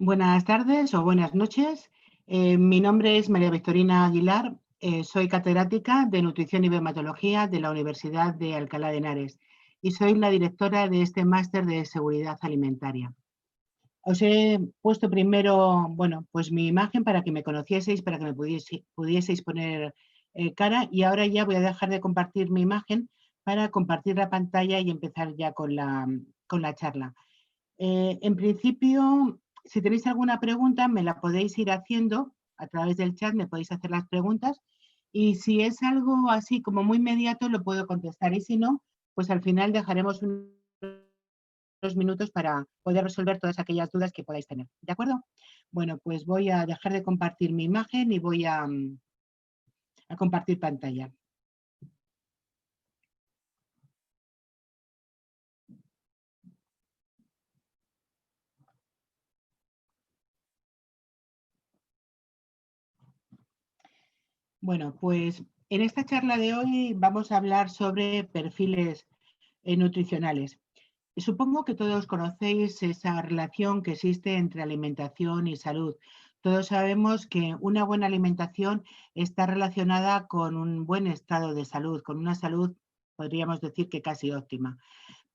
Buenas tardes o buenas noches. Mi nombre es María Victorina Aguilar. Soy catedrática de Nutrición y Biomatología de la Universidad de Alcalá de Henares y soy la directora de este máster de seguridad alimentaria. Os he puesto primero, bueno, pues mi imagen para que me conocieseis, para que me pudieseis poner cara, y ahora ya voy a dejar de compartir mi imagen para compartir la pantalla y empezar ya con la charla. En principio, si tenéis alguna pregunta, me la podéis ir haciendo a través del chat, me podéis hacer las preguntas, y si es algo así como muy inmediato, lo puedo contestar, y si no, pues al final dejaremos unos minutos para poder resolver todas aquellas dudas que podáis tener. ¿De acuerdo? Bueno, pues voy a dejar de compartir mi imagen y voy a compartir pantalla. Bueno, pues en esta charla de hoy vamos a hablar sobre perfiles nutricionales. Supongo que todos conocéis esa relación que existe entre alimentación y salud. Todos sabemos que una buena alimentación está relacionada con un buen estado de salud, con una salud, podríamos decir que casi óptima.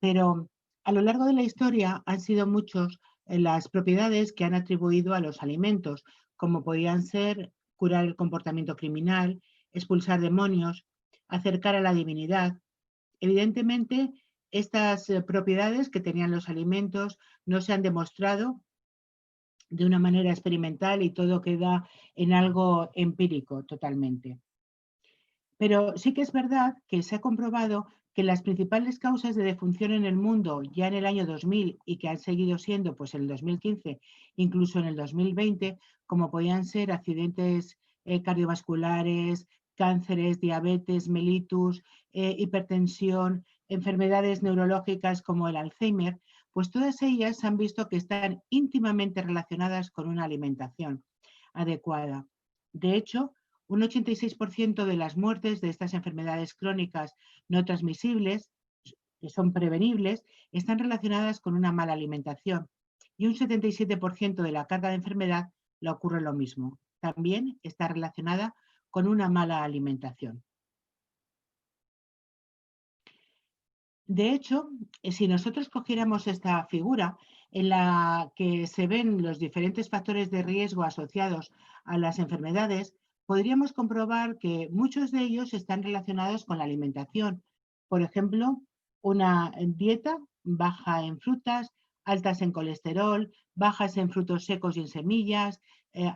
Pero a lo largo de la historia han sido muchos las propiedades que han atribuido a los alimentos, como podían ser curar el comportamiento criminal, expulsar demonios, acercar a la divinidad. Evidentemente, estas propiedades que tenían los alimentos no se han demostrado de una manera experimental y todo queda en algo empírico totalmente. Pero sí que es verdad que se ha comprobado que las principales causas de defunción en el mundo ya en el año 2000 y que han seguido siendo pues en el 2015, incluso en el 2020, como podían ser accidentes cardiovasculares, cánceres, diabetes, mellitus, hipertensión, enfermedades neurológicas como el Alzheimer, pues todas ellas se han visto que están íntimamente relacionadas con una alimentación adecuada. De hecho, un 86% de las muertes de estas enfermedades crónicas no transmisibles, que son prevenibles, están relacionadas con una mala alimentación. Y un 77% de la carga de enfermedad le ocurre lo mismo. También está relacionada con una mala alimentación. De hecho, si nosotros cogiéramos esta figura en la que se ven los diferentes factores de riesgo asociados a las enfermedades, podríamos comprobar que muchos de ellos están relacionados con la alimentación. Por ejemplo, una dieta baja en frutas, altas en colesterol, bajas en frutos secos y en semillas,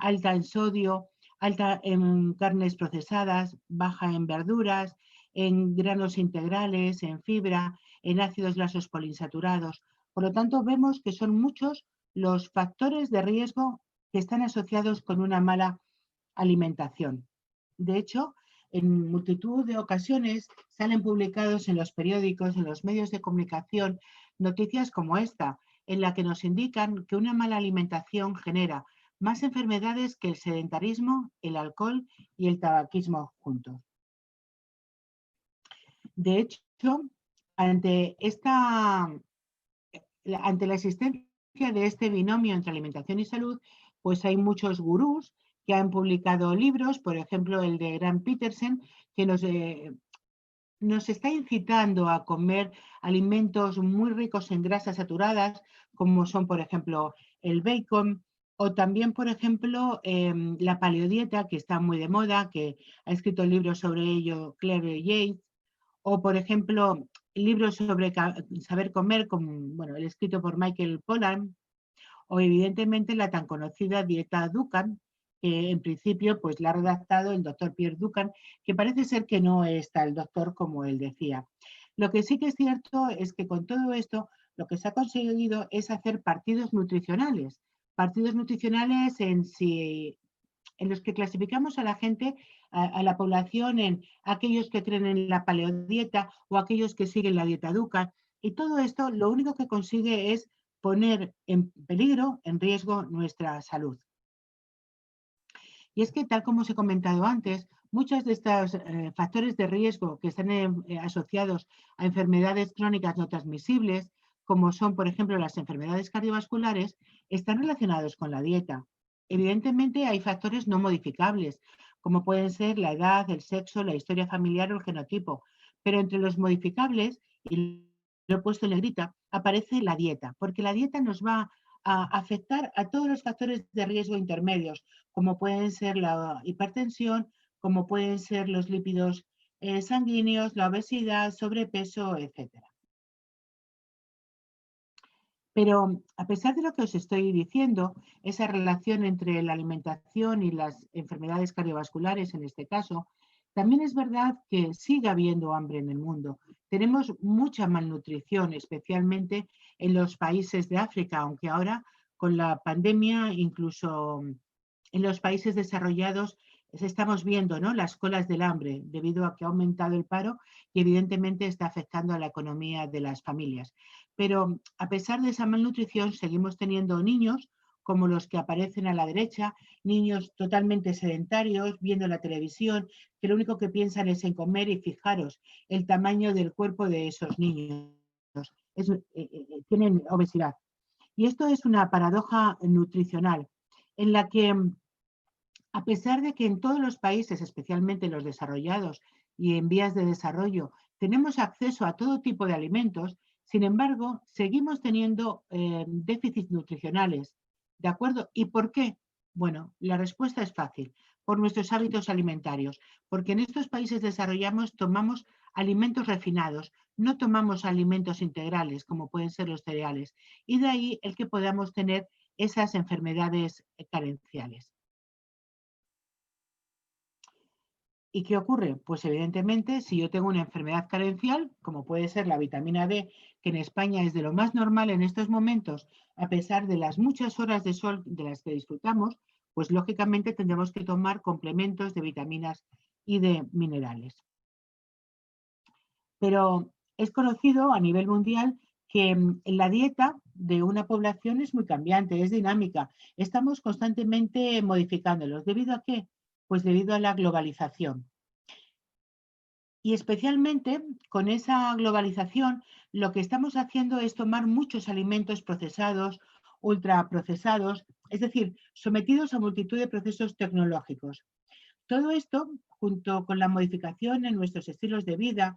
alta en sodio, alta en carnes procesadas, baja en verduras, en granos integrales, en fibra, en ácidos grasos poliinsaturados. Por lo tanto, vemos que son muchos los factores de riesgo que están asociados con una mala alimentación. De hecho, en multitud de ocasiones salen publicados en los periódicos, en los medios de comunicación, noticias como esta, en la que nos indican que una mala alimentación genera más enfermedades que el sedentarismo, el alcohol y el tabaquismo juntos. De hecho, ante la existencia de este binomio entre alimentación y salud, pues hay muchos gurús que han publicado libros, por ejemplo, el de Grant Peterson, que nos está incitando a comer alimentos muy ricos en grasas saturadas, como son, por ejemplo, el bacon, o también, por ejemplo, la paleodieta, que está muy de moda, que ha escrito libros sobre ello Claire Yates, o, por ejemplo, libros sobre saber comer, como bueno, el escrito por Michael Pollan, o evidentemente la tan conocida dieta Dukan, que en principio pues la ha redactado el doctor Pierre Dukan, que parece ser que no es tal doctor como él decía. Lo que sí que es cierto es que con todo esto lo que se ha conseguido es hacer partidos nutricionales en los que clasificamos a la gente, a la población, en aquellos que creen en la paleodieta o aquellos que siguen la dieta Dukan. Y todo esto lo único que consigue es poner en peligro, en riesgo, nuestra salud. Y es que, tal como os he comentado antes, muchos de estos factores de riesgo que están asociados a enfermedades crónicas no transmisibles, como son, por ejemplo, las enfermedades cardiovasculares, están relacionados con la dieta. Evidentemente hay factores no modificables, como pueden ser la edad, el sexo, la historia familiar o el genotipo, pero entre los modificables, y lo he puesto en negrita, aparece la dieta, porque la dieta nos va a afectar a todos los factores de riesgo intermedios, como pueden ser la hipertensión, como pueden ser los lípidos sanguíneos, la obesidad, sobrepeso, etcétera. Pero a pesar de lo que os estoy diciendo, esa relación entre la alimentación y las enfermedades cardiovasculares, en este caso, también es verdad que sigue habiendo hambre en el mundo. Tenemos mucha malnutrición, especialmente en los países de África, aunque ahora con la pandemia, incluso en los países desarrollados, estamos viendo, ¿no?, las colas del hambre debido a que ha aumentado el paro y evidentemente está afectando a la economía de las familias. Pero a pesar de esa malnutrición, seguimos teniendo niños como los que aparecen a la derecha, niños totalmente sedentarios, viendo la televisión, que lo único que piensan es en comer y fijaros el tamaño del cuerpo de esos niños. Tienen obesidad. Y esto es una paradoja nutricional en la que, a pesar de que en todos los países, especialmente los desarrollados y en vías de desarrollo, tenemos acceso a todo tipo de alimentos, sin embargo, seguimos teniendo déficits nutricionales. ¿De acuerdo? ¿Y por qué? Bueno, la respuesta es fácil. Por nuestros hábitos alimentarios. Porque en estos países desarrollados tomamos alimentos refinados, no tomamos alimentos integrales, como pueden ser los cereales. Y de ahí el que podamos tener esas enfermedades carenciales. ¿Y qué ocurre? Pues evidentemente, si yo tengo una enfermedad carencial, como puede ser la vitamina D, que en España es de lo más normal en estos momentos, a pesar de las muchas horas de sol de las que disfrutamos, pues lógicamente tendremos que tomar complementos de vitaminas y de minerales. Pero es conocido a nivel mundial que la dieta de una población es muy cambiante, es dinámica. Estamos constantemente modificándolos. ¿Debido a qué? Pues debido a la globalización. Y especialmente con esa globalización, lo que estamos haciendo es tomar muchos alimentos procesados, ultraprocesados, es decir, sometidos a multitud de procesos tecnológicos. Todo esto, junto con la modificación en nuestros estilos de vida,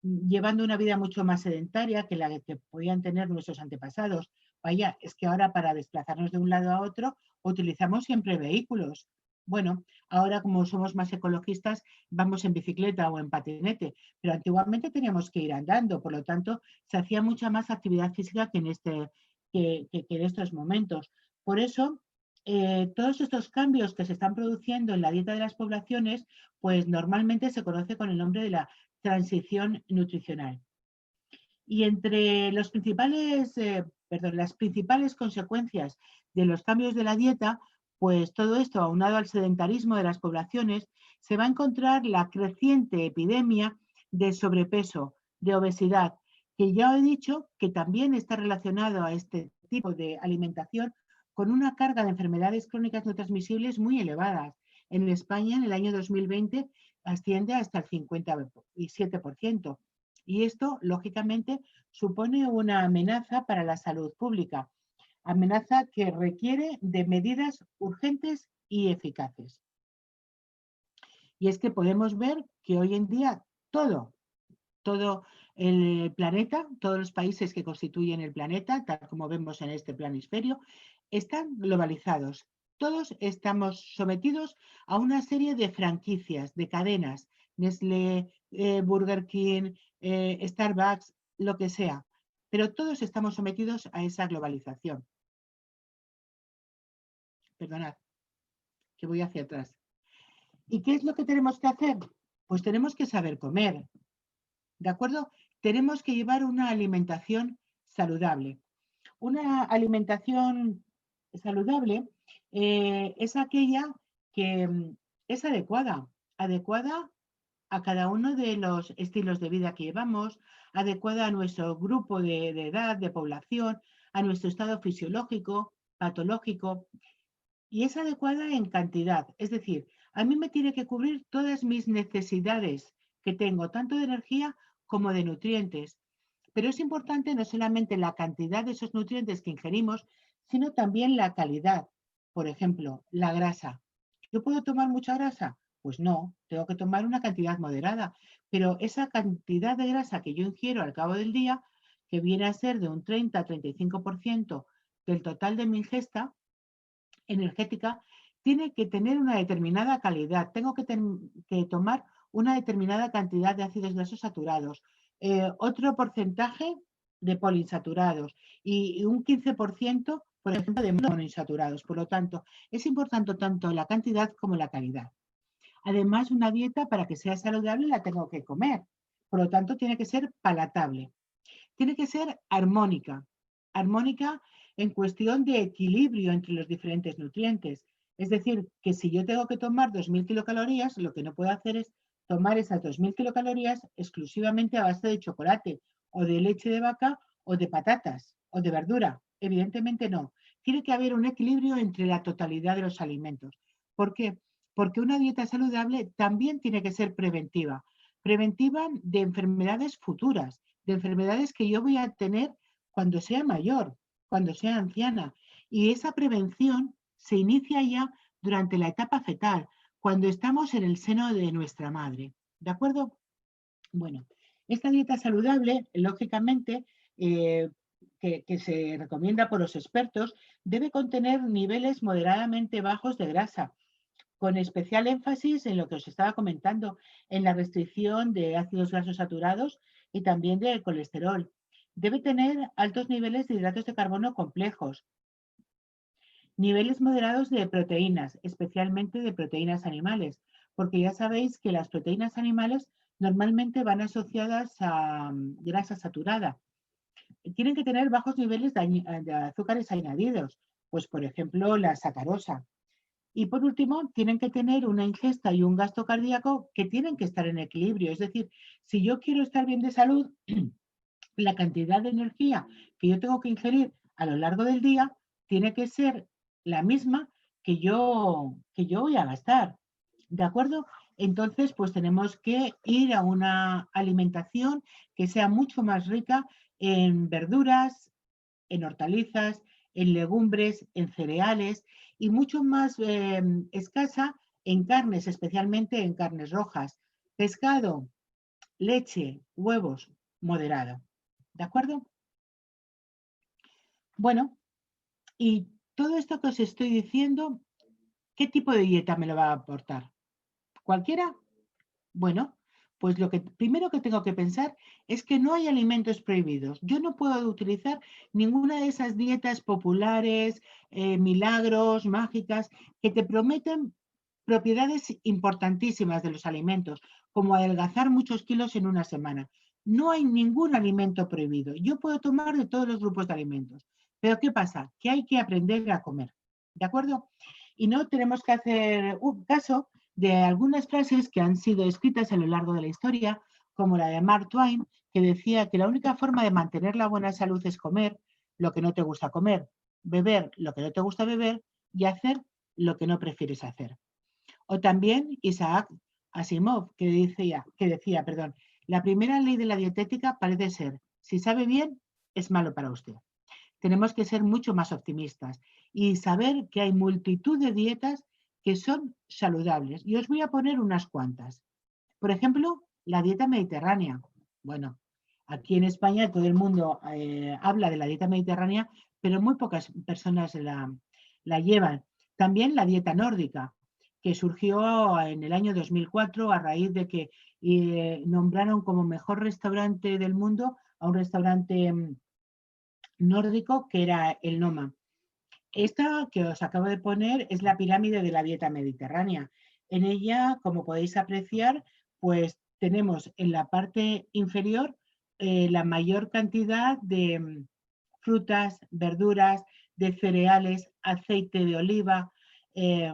llevando una vida mucho más sedentaria que la que podían tener nuestros antepasados. Vaya, es que ahora para desplazarnos de un lado a otro utilizamos siempre vehículos. Bueno, ahora como somos más ecologistas, vamos en bicicleta o en patinete, pero antiguamente teníamos que ir andando, por lo tanto, se hacía mucha más actividad física que en estos momentos. Por eso, todos estos cambios que se están produciendo en la dieta de las poblaciones, pues normalmente se conoce con el nombre de la transición nutricional. Y entre las principales consecuencias de los cambios de la dieta, pues todo esto, aunado al sedentarismo de las poblaciones, se va a encontrar la creciente epidemia de sobrepeso, de obesidad, que ya he dicho que también está relacionado a este tipo de alimentación con una carga de enfermedades crónicas no transmisibles muy elevadas. En España, en el año 2020, asciende hasta el 57%. Y esto, lógicamente, supone una amenaza para la salud pública, amenaza que requiere de medidas urgentes y eficaces. Y es que podemos ver que hoy en día todo el planeta, todos los países que constituyen el planeta, tal como vemos en este planisferio, están globalizados. Todos estamos sometidos a una serie de franquicias, de cadenas, Nestlé, Burger King, Starbucks, lo que sea. Pero todos estamos sometidos a esa globalización. Perdonad, que voy hacia atrás. ¿Y qué es lo que tenemos que hacer? Pues tenemos que saber comer, ¿de acuerdo? Tenemos que llevar una alimentación saludable. Una alimentación saludable es aquella que es adecuada a cada uno de los estilos de vida que llevamos, adecuada a nuestro grupo de edad, de población, a nuestro estado fisiológico, patológico, y es adecuada en cantidad. Es decir, a mí me tiene que cubrir todas mis necesidades que tengo, tanto de energía como de nutrientes. Pero es importante no solamente la cantidad de esos nutrientes que ingerimos, sino también la calidad. Por ejemplo, la grasa. ¿Yo puedo tomar mucha grasa? Pues no, tengo que tomar una cantidad moderada. Pero esa cantidad de grasa que yo ingiero al cabo del día, que viene a ser de un 30-35% del total de mi ingesta energética, tiene que tener una determinada calidad. Tengo que tomar una determinada cantidad de ácidos grasos saturados, otro porcentaje de poliinsaturados y un 15%, por ejemplo, de monoinsaturados. Por lo tanto, es importante tanto la cantidad como la calidad. Además, una dieta para que sea saludable la tengo que comer. Por lo tanto, tiene que ser palatable. Tiene que ser armónica. Armónica en cuestión de equilibrio entre los diferentes nutrientes. Es decir, que si yo tengo que tomar 2.000 kilocalorías, lo que no puedo hacer es tomar esas 2.000 kilocalorías exclusivamente a base de chocolate o de leche de vaca o de patatas o de verdura. Evidentemente no. Tiene que haber un equilibrio entre la totalidad de los alimentos. ¿Por qué? Porque una dieta saludable también tiene que ser preventiva. Preventiva de enfermedades futuras, de enfermedades que yo voy a tener cuando sea mayor, cuando sea anciana. Y esa prevención se inicia ya durante la etapa fetal, cuando estamos en el seno de nuestra madre. ¿De acuerdo? Bueno, esta dieta saludable, lógicamente, que se recomienda por los expertos, debe contener niveles moderadamente bajos de grasa, con especial énfasis en lo que os estaba comentando, en la restricción de ácidos grasos saturados y también de colesterol. Debe tener altos niveles de hidratos de carbono complejos, niveles moderados de proteínas, especialmente de proteínas animales, porque ya sabéis que las proteínas animales normalmente van asociadas a grasa saturada. Tienen que tener bajos niveles de azúcares añadidos, pues por ejemplo la sacarosa. Y por último, tienen que tener una ingesta y un gasto cardíaco que tienen que estar en equilibrio. Es decir, si yo quiero estar bien de salud, la cantidad de energía que yo tengo que ingerir a lo largo del día tiene que ser la misma que yo voy a gastar. ¿De acuerdo? Entonces, pues tenemos que ir a una alimentación que sea mucho más rica en verduras, en hortalizas, en legumbres, en cereales y mucho más escasa en carnes, especialmente en carnes rojas. Pescado, leche, huevos, moderado. ¿De acuerdo? Bueno, y todo esto que os estoy diciendo, ¿qué tipo de dieta me lo va a aportar? ¿Cualquiera? Bueno, pues lo que primero que tengo que pensar es que no hay alimentos prohibidos. Yo no puedo utilizar ninguna de esas dietas populares, milagros, mágicas, que te prometen propiedades importantísimas de los alimentos, como adelgazar muchos kilos en una semana. No hay ningún alimento prohibido. Yo puedo tomar de todos los grupos de alimentos. Pero ¿qué pasa? Que hay que aprender a comer. ¿De acuerdo? Y no tenemos que hacer un caso de algunas frases que han sido escritas a lo largo de la historia, como la de Mark Twain, que decía que la única forma de mantener la buena salud es comer lo que no te gusta comer, beber lo que no te gusta beber y hacer lo que no prefieres hacer. O también Isaac Asimov, que decía, la primera ley de la dietética parece ser, si sabe bien, es malo para usted. Tenemos que ser mucho más optimistas y saber que hay multitud de dietas que son saludables. Y os voy a poner unas cuantas. Por ejemplo, la dieta mediterránea. Bueno, aquí en España todo el mundo habla de la dieta mediterránea, pero muy pocas personas la llevan. También la dieta nórdica, que surgió en el año 2004 a raíz de que nombraron como mejor restaurante del mundo a un restaurante nórdico que era el Noma. Esta que os acabo de poner es la pirámide de la dieta mediterránea. En ella, como podéis apreciar, pues tenemos en la parte inferior la mayor cantidad de frutas, verduras, de cereales, aceite de oliva. eh,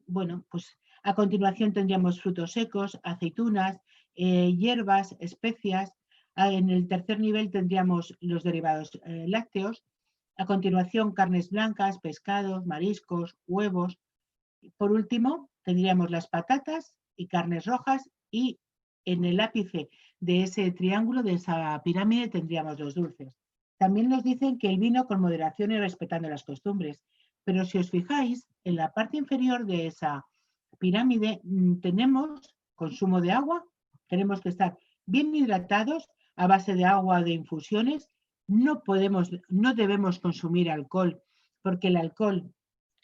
bueno, pues a continuación tendríamos frutos secos, aceitunas, hierbas, especias. En el tercer nivel tendríamos los derivados lácteos. A continuación, carnes blancas, pescados, mariscos, huevos. Por último, tendríamos las patatas y carnes rojas y en el ápice de ese triángulo, de esa pirámide, tendríamos los dulces. También nos dicen que el vino con moderación y respetando las costumbres. Pero si os fijáis, en la parte inferior de esa pirámide tenemos consumo de agua, tenemos que estar bien hidratados a base de agua de infusiones. No debemos consumir alcohol porque el alcohol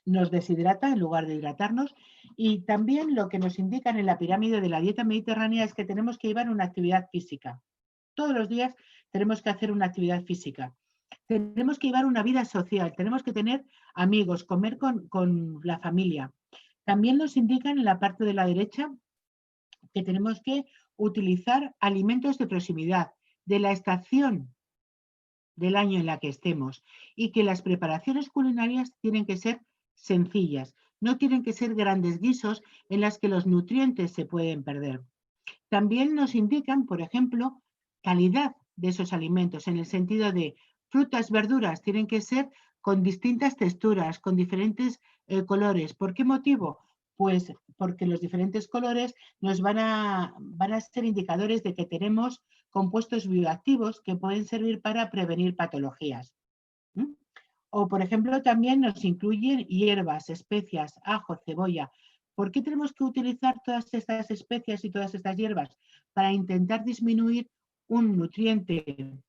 nos deshidrata en lugar de hidratarnos. Y también lo que nos indican en la pirámide de la dieta mediterránea es que tenemos que llevar una actividad física. Todos los días tenemos que hacer una actividad física. Tenemos que llevar una vida social, tenemos que tener amigos, comer con la familia. También nos indican en la parte de la derecha que tenemos que utilizar alimentos de proximidad, de la estación del año en la que estemos, y que las preparaciones culinarias tienen que ser sencillas, no tienen que ser grandes guisos en las que los nutrientes se pueden perder. También nos indican, por ejemplo, calidad de esos alimentos, en el sentido de frutas, verduras, tienen que ser con distintas texturas, con diferentes colores. ¿Por qué motivo? Pues porque los diferentes colores nos van a ser indicadores de que tenemos compuestos bioactivos que pueden servir para prevenir patologías. ¿Mm? O, por ejemplo, también nos incluyen hierbas, especias, ajo, cebolla. ¿Por qué tenemos que utilizar todas estas especias y todas estas hierbas? Para intentar disminuir un nutriente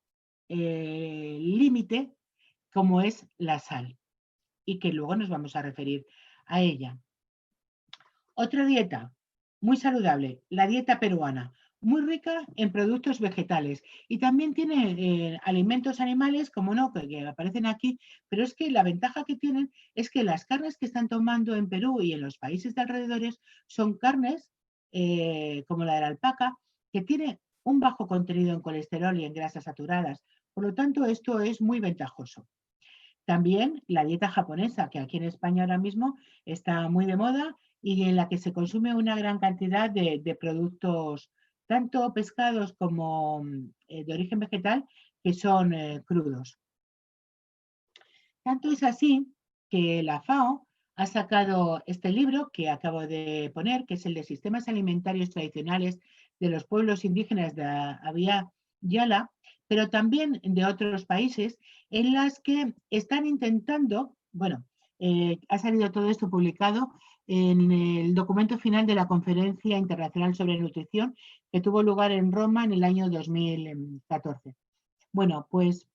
límite como es la sal, y que luego nos vamos a referir a ella. Otra dieta muy saludable, la dieta peruana, muy rica en productos vegetales y también tiene alimentos animales, como no, que aparecen aquí, pero es que la ventaja que tienen es que las carnes que están tomando en Perú y en los países de alrededores son carnes como la de la alpaca, que tiene un bajo contenido en colesterol y en grasas saturadas. Por lo tanto, esto es muy ventajoso. También la dieta japonesa, que aquí en España ahora mismo está muy de moda y en la que se consume una gran cantidad de productos, tanto pescados como de origen vegetal, que son crudos. Tanto es así que la FAO ha sacado este libro que acabo de poner, que es el de Sistemas Alimentarios Tradicionales de los Pueblos Indígenas de Abya Yala, pero también de otros países, en las que están intentando, bueno, ha salido todo esto publicado en el documento final de la Conferencia Internacional sobre Nutrición que tuvo lugar en Roma en el año 2014. Bueno, pues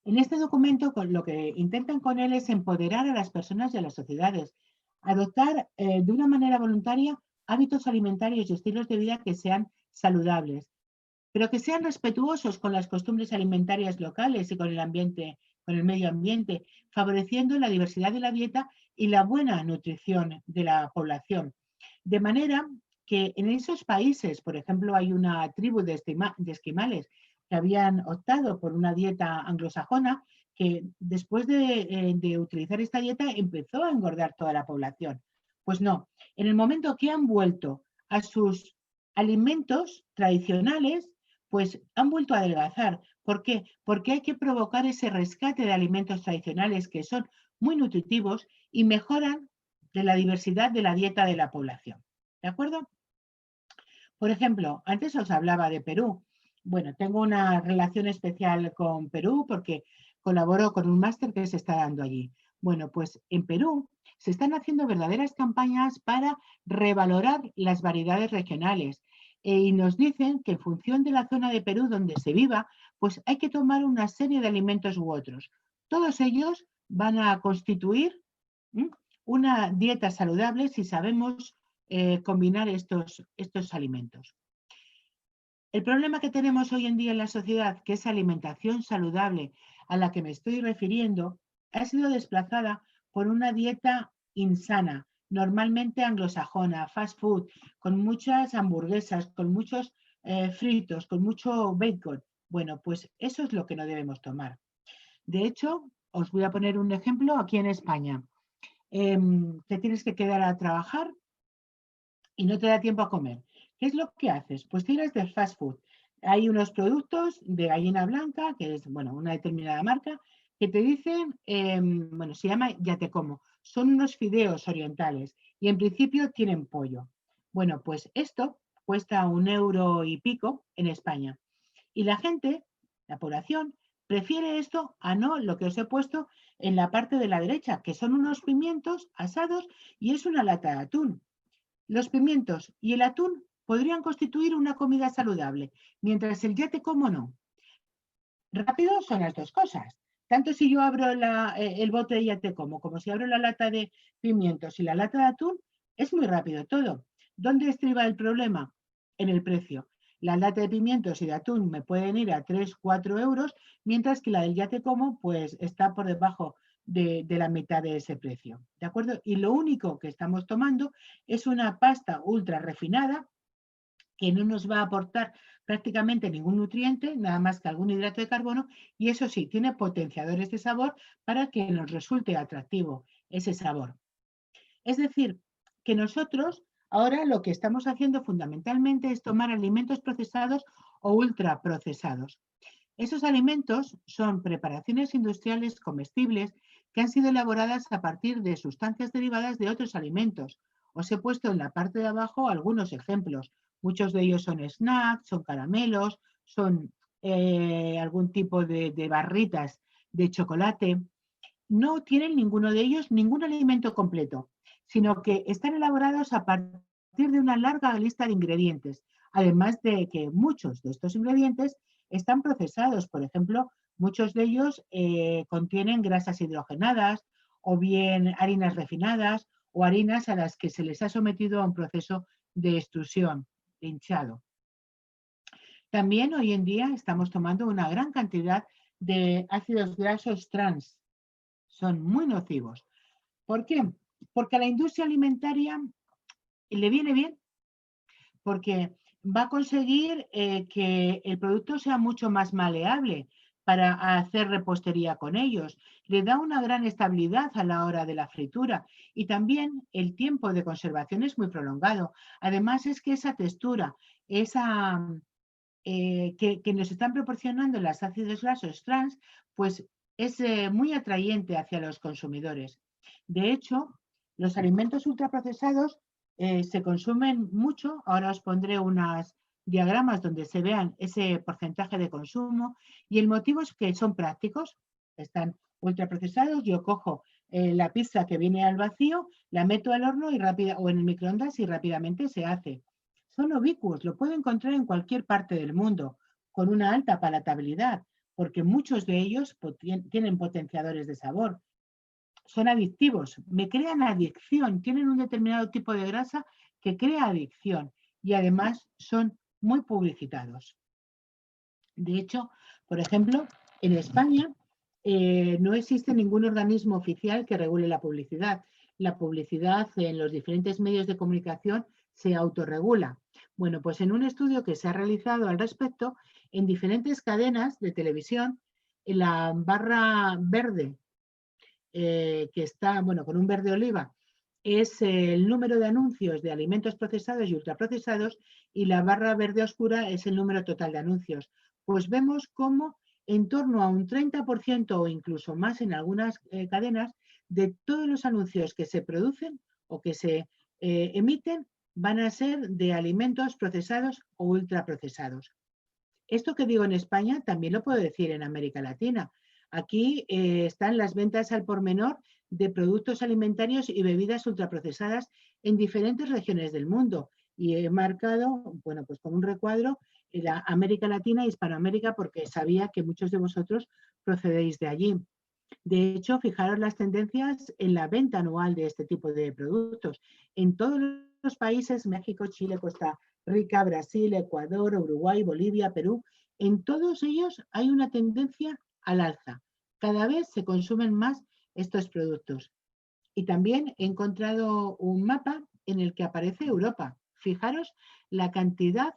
en este documento lo que intentan con él es empoderar a las personas y a las sociedades, adoptar de una manera voluntaria hábitos alimentarios y estilos de vida que sean saludables, pero que sean respetuosos con las costumbres alimentarias locales y con el ambiente, con el medio ambiente, favoreciendo la diversidad de la dieta y la buena nutrición de la población. De manera que en esos países, por ejemplo, hay una tribu de esquimales que habían optado por una dieta anglosajona, que después de utilizar esta dieta empezó a engordar toda la población. Pues no, en el momento que han vuelto a sus alimentos tradicionales, pues han vuelto a adelgazar. ¿Por qué? Porque hay que provocar ese rescate de alimentos tradicionales que son muy nutritivos y mejoran de la diversidad de la dieta de la población. ¿De acuerdo? Por ejemplo, antes os hablaba de Perú. Bueno, tengo una relación especial con Perú porque colaboro con un máster que se está dando allí. Bueno, pues en Perú se están haciendo verdaderas campañas para revalorar las variedades regionales y nos dicen que en función de la zona de Perú donde se viva, pues hay que tomar una serie de alimentos u otros. Todos ellos van a constituir una dieta saludable si sabemos combinar estos alimentos. El problema que tenemos hoy en día en la sociedad, que esa alimentación saludable a la que me estoy refiriendo, ha sido desplazada por una dieta insana, normalmente anglosajona, fast food, con muchas hamburguesas, con muchos fritos, con mucho bacon. Bueno, pues eso es lo que no debemos tomar. De hecho, os voy a poner un ejemplo aquí en España. Te tienes que quedar a trabajar y no te da tiempo a comer. ¿Qué es lo que haces? Pues tiras de fast food. Hay unos productos de gallina blanca, que es bueno, una determinada marca, que te dicen, bueno, se llama Ya te como. Son unos fideos orientales y en principio tienen pollo. Bueno, pues esto, cuesta 1 € y pico en España. Y la gente, la población, prefiere esto a no lo que os he puesto en la parte de la derecha, que son unos pimientos asados y es una lata de atún. Los pimientos y el atún podrían constituir una comida saludable, mientras el ya te como no. Rápido son las dos cosas. Tanto si yo abro el bote de ya te como si abro la lata de pimientos y la lata de atún, es muy rápido todo. ¿Dónde estriba el problema? En el precio. La lata de pimientos y de atún me pueden ir a 3-4 €, mientras que la del ya te como pues está por debajo de la mitad de ese precio. ¿De acuerdo? Y lo único que estamos tomando es una pasta ultra refinada que no nos va a aportar prácticamente ningún nutriente, nada más que algún hidrato de carbono, y eso sí, tiene potenciadores de sabor para que nos resulte atractivo ese sabor. Es decir, que nosotros ahora lo que estamos haciendo fundamentalmente es tomar alimentos procesados o ultraprocesados. Esos alimentos son preparaciones industriales comestibles que han sido elaboradas a partir de sustancias derivadas de otros alimentos. Os he puesto en la parte de abajo algunos ejemplos. Muchos de ellos son snacks, son caramelos, son algún tipo de barritas de chocolate. No tienen ninguno de ellos ningún alimento completo, sino que están elaborados a partir de una larga lista de ingredientes, además de que muchos de estos ingredientes están procesados. Por ejemplo, muchos de ellos contienen grasas hidrogenadas o bien harinas refinadas o harinas a las que se les ha sometido a un proceso de extrusión, de hinchado. También hoy en día estamos tomando una gran cantidad de ácidos grasos trans. Son muy nocivos. ¿Por qué? Porque a la industria alimentaria le viene bien, porque va a conseguir que el producto sea mucho más maleable para hacer repostería con ellos. Le da una gran estabilidad a la hora de la fritura y también el tiempo de conservación es muy prolongado. Además es que esa textura, que nos están proporcionando los ácidos grasos trans, pues es muy atrayente hacia los consumidores. De hecho, los alimentos ultraprocesados se consumen mucho. Ahora os pondré unos diagramas donde se vean ese porcentaje de consumo y el motivo es que son prácticos, están ultraprocesados. Yo cojo la pizza que viene al vacío, la meto al horno o en el microondas y rápidamente se hace. Son ubicuos, lo puedo encontrar en cualquier parte del mundo con una alta palatabilidad, porque muchos de ellos tienen potenciadores de sabor. Son adictivos, me crean adicción, tienen un determinado tipo de grasa que crea adicción y además son muy publicitados. De hecho, por ejemplo, en España no existe ningún organismo oficial que regule la publicidad. La publicidad en los diferentes medios de comunicación se autorregula. Bueno, pues en un estudio que se ha realizado al respecto, en diferentes cadenas de televisión, en la barra verde que está, bueno, con un verde oliva, es el número de anuncios de alimentos procesados y ultraprocesados, y la barra verde oscura es el número total de anuncios. Pues vemos cómo en torno a un 30% o incluso más en algunas cadenas, de todos los anuncios que se producen o que se emiten van a ser de alimentos procesados o ultraprocesados. Esto que digo en España también lo puedo decir en América Latina. Aquí están las ventas al por menor de productos alimentarios y bebidas ultraprocesadas en diferentes regiones del mundo. Y he marcado, bueno, pues con un recuadro, la América Latina e Hispanoamérica, porque sabía que muchos de vosotros procedéis de allí. De hecho, fijaros las tendencias en la venta anual de este tipo de productos. En todos los países, México, Chile, Costa Rica, Brasil, Ecuador, Uruguay, Bolivia, Perú, en todos ellos hay una tendencia al alza. Cada vez se consumen más estos productos. Y también he encontrado un mapa en el que aparece Europa. Fijaros la cantidad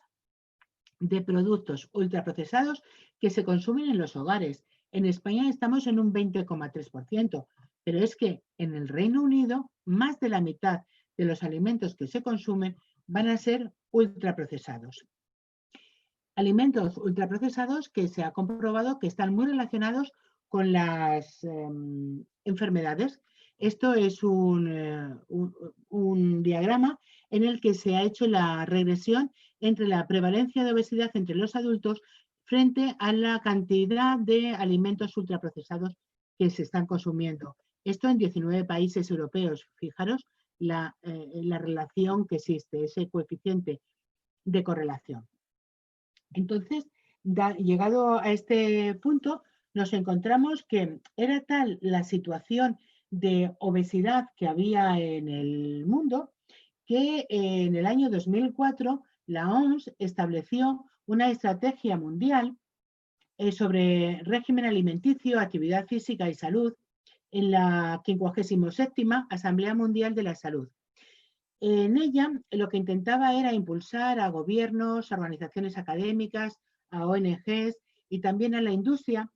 de productos ultraprocesados que se consumen en los hogares. En España estamos en un 20,3%, pero es que en el Reino Unido más de la mitad de los alimentos que se consumen van a ser ultraprocesados. Alimentos ultraprocesados que se ha comprobado que están muy relacionados con las enfermedades. Esto es un diagrama en el que se ha hecho la regresión entre la prevalencia de obesidad entre los adultos frente a la cantidad de alimentos ultraprocesados que se están consumiendo. Esto en 19 países europeos. Fijaros la relación que existe, ese coeficiente de correlación. Entonces, llegado a este punto, nos encontramos que era tal la situación de obesidad que había en el mundo que en el año 2004 la OMS estableció una estrategia mundial sobre régimen alimenticio, actividad física y salud en la 57ª Asamblea Mundial de la Salud. En ella lo que intentaba era impulsar a gobiernos, a organizaciones académicas, a ONGs y también a la industria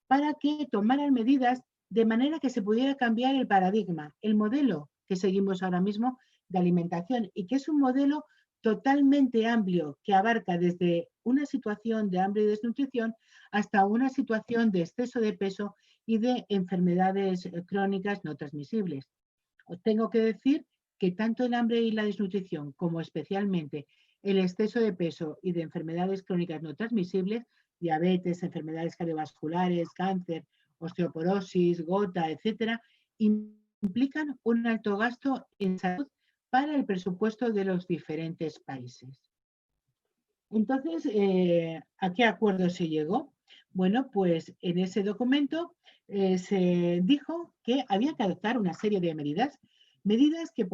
para que tomaran medidas de manera que se pudiera cambiar el paradigma, el modelo que seguimos ahora mismo de alimentación y que es un modelo totalmente amplio que abarca desde una situación de hambre y desnutrición hasta una situación de exceso de peso y de enfermedades crónicas no transmisibles. Os tengo que decir que tanto el hambre y la desnutrición como especialmente el exceso de peso y de enfermedades crónicas no transmisibles, diabetes, enfermedades cardiovasculares, cáncer, osteoporosis, gota, etcétera, implican un alto gasto en salud para el presupuesto de los diferentes países. Entonces, ¿a qué acuerdo se llegó? Bueno, pues en ese documento se dijo que había que adoptar una serie de medidas que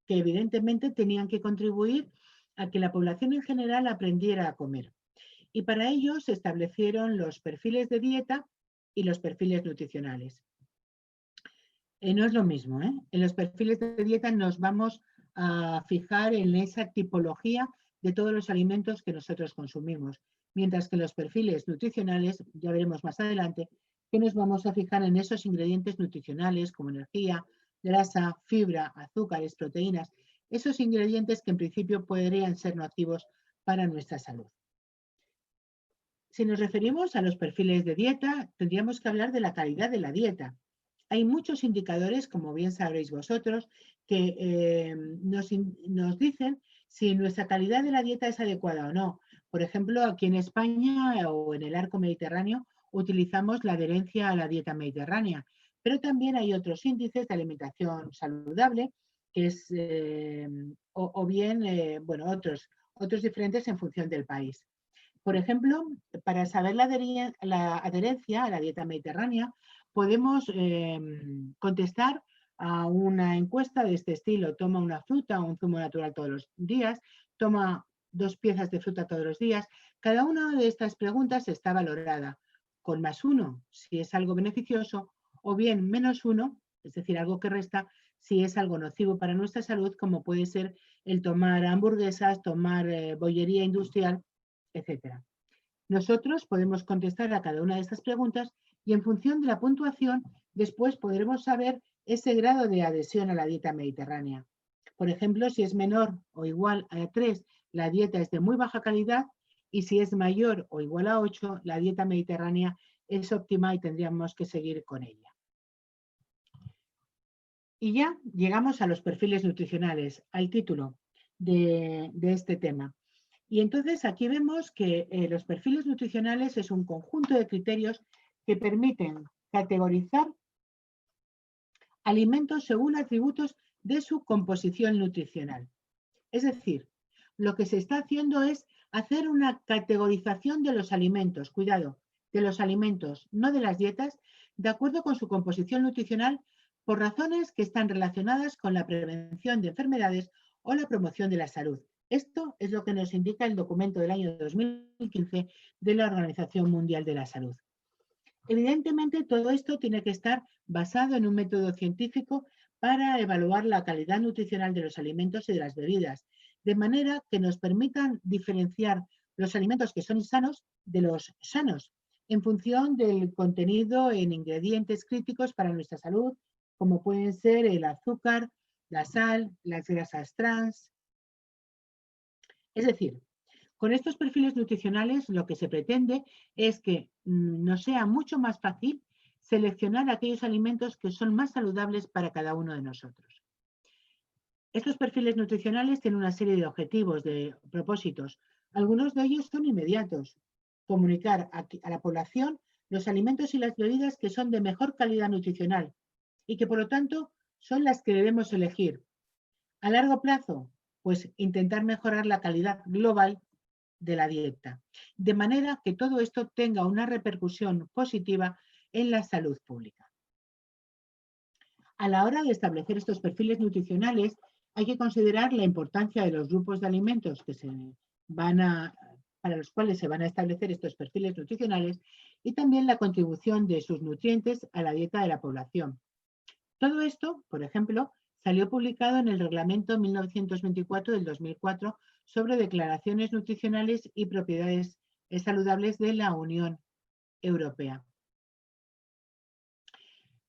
que evidentemente tenían que contribuir a que la población en general aprendiera a comer. Y para ello se establecieron los perfiles de dieta y los perfiles nutricionales. No es lo mismo, ¿eh? En los perfiles de dieta nos vamos a fijar en esa tipología de todos los alimentos que nosotros consumimos, mientras que en los perfiles nutricionales, ya veremos más adelante, que nos vamos a fijar en esos ingredientes nutricionales como energía, grasa, fibra, azúcares, proteínas, esos ingredientes que en principio podrían ser nocivos para nuestra salud. Si nos referimos a los perfiles de dieta, tendríamos que hablar de la calidad de la dieta. Hay muchos indicadores, como bien sabréis vosotros, que nos dicen si nuestra calidad de la dieta es adecuada o no. Por ejemplo, aquí en España o en el arco mediterráneo utilizamos la adherencia a la dieta mediterránea, pero también hay otros índices de alimentación saludable, que es, bueno, otros diferentes en función del país. Por ejemplo, para saber la adherencia a la dieta mediterránea, podemos contestar a una encuesta de este estilo. Toma una fruta o un zumo natural todos los días, toma 2 piezas de fruta todos los días. Cada una de estas preguntas está valorada con +1 si es algo beneficioso o bien -1, es decir, algo que resta si es algo nocivo para nuestra salud, como puede ser el tomar hamburguesas, tomar bollería industrial, etcétera. Nosotros podemos contestar a cada una de estas preguntas y en función de la puntuación, después podremos saber ese grado de adhesión a la dieta mediterránea. Por ejemplo, si es menor o igual a 3, la dieta es de muy baja calidad y si es mayor o igual a 8, la dieta mediterránea es óptima y tendríamos que seguir con ella. Y ya llegamos a los perfiles nutricionales, al título de este tema. Y entonces aquí vemos que los perfiles nutricionales es un conjunto de criterios que permiten categorizar alimentos según atributos de su composición nutricional. Es decir, lo que se está haciendo es hacer una categorización de los alimentos, cuidado, de los alimentos, no de las dietas, de acuerdo con su composición nutricional por razones que están relacionadas con la prevención de enfermedades o la promoción de la salud. Esto es lo que nos indica el documento del año 2015 de la Organización Mundial de la Salud. Evidentemente, todo esto tiene que estar basado en un método científico para evaluar la calidad nutricional de los alimentos y de las bebidas, de manera que nos permitan diferenciar los alimentos que son sanos de los sanos, en función del contenido en ingredientes críticos para nuestra salud, como pueden ser el azúcar, la sal, las grasas trans. Es decir, con estos perfiles nutricionales lo que se pretende es que nos sea mucho más fácil seleccionar aquellos alimentos que son más saludables para cada uno de nosotros. Estos perfiles nutricionales tienen una serie de objetivos, de propósitos. Algunos de ellos son inmediatos. Comunicar a la población los alimentos y las bebidas que son de mejor calidad nutricional y que por lo tanto son las que debemos elegir. A largo plazo, pues intentar mejorar la calidad global de la dieta, de manera que todo esto tenga una repercusión positiva en la salud pública. A la hora de establecer estos perfiles nutricionales, hay que considerar la importancia de los grupos de alimentos para los cuales se van a establecer estos perfiles nutricionales y también la contribución de sus nutrientes a la dieta de la población. Todo esto, por ejemplo, salió publicado en el Reglamento 1924 del 2004 sobre declaraciones nutricionales y propiedades saludables de la Unión Europea.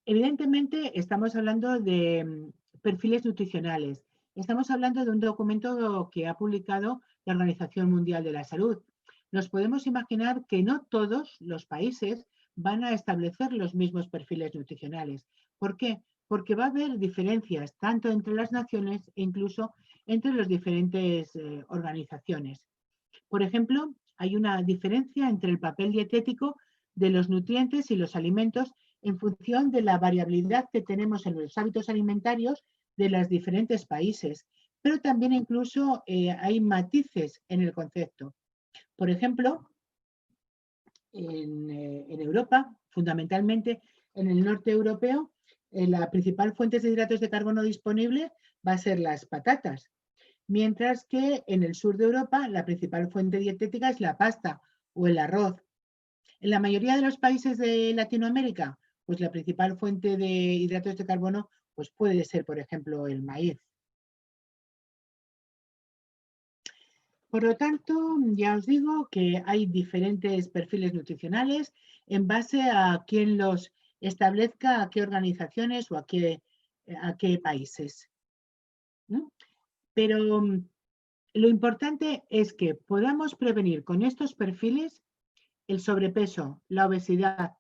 Evidentemente, estamos hablando de perfiles nutricionales. Estamos hablando de un documento que ha publicado la Organización Mundial de la Salud. Nos podemos imaginar que no todos los países van a establecer los mismos perfiles nutricionales. ¿Por qué? Porque va a haber diferencias tanto entre las naciones e incluso entre las diferentes organizaciones. Por ejemplo, hay una diferencia entre el papel dietético de los nutrientes y los alimentos en función de la variabilidad que tenemos en los hábitos alimentarios de los diferentes países, pero también incluso hay matices en el concepto. Por ejemplo, en Europa, fundamentalmente en el norte europeo, la principal fuente de hidratos de carbono disponible va a ser las patatas, mientras que en el sur de Europa la principal fuente dietética es la pasta o el arroz. En la mayoría de los países de Latinoamérica, pues la principal fuente de hidratos de carbono pues puede ser, por ejemplo, el maíz. Por lo tanto, ya os digo que hay diferentes perfiles nutricionales en base a quién los establezca, a qué organizaciones o a qué países, ¿no? Pero lo importante es que podamos prevenir con estos perfiles el sobrepeso, la obesidad,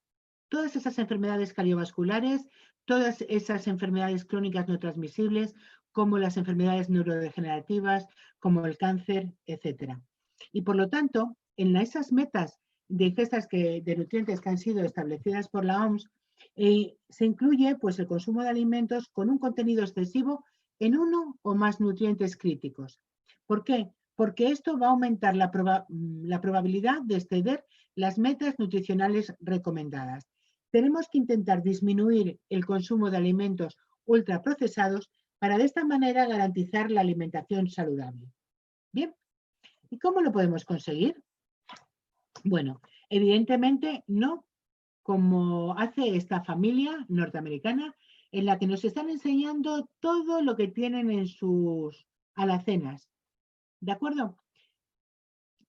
todas esas enfermedades cardiovasculares, todas esas enfermedades crónicas no transmisibles, como las enfermedades neurodegenerativas, como el cáncer, etc. Y por lo tanto, en esas metas de ingestas de nutrientes que han sido establecidas por la OMS, se incluye pues, el consumo de alimentos con un contenido excesivo en uno o más nutrientes críticos. ¿Por qué? Porque esto va a aumentar la probabilidad de exceder las metas nutricionales recomendadas. Tenemos que intentar disminuir el consumo de alimentos ultraprocesados para de esta manera garantizar la alimentación saludable. Bien, ¿y cómo lo podemos conseguir? Bueno, evidentemente no como hace esta familia norteamericana en la que nos están enseñando todo lo que tienen en sus alacenas. ¿De acuerdo?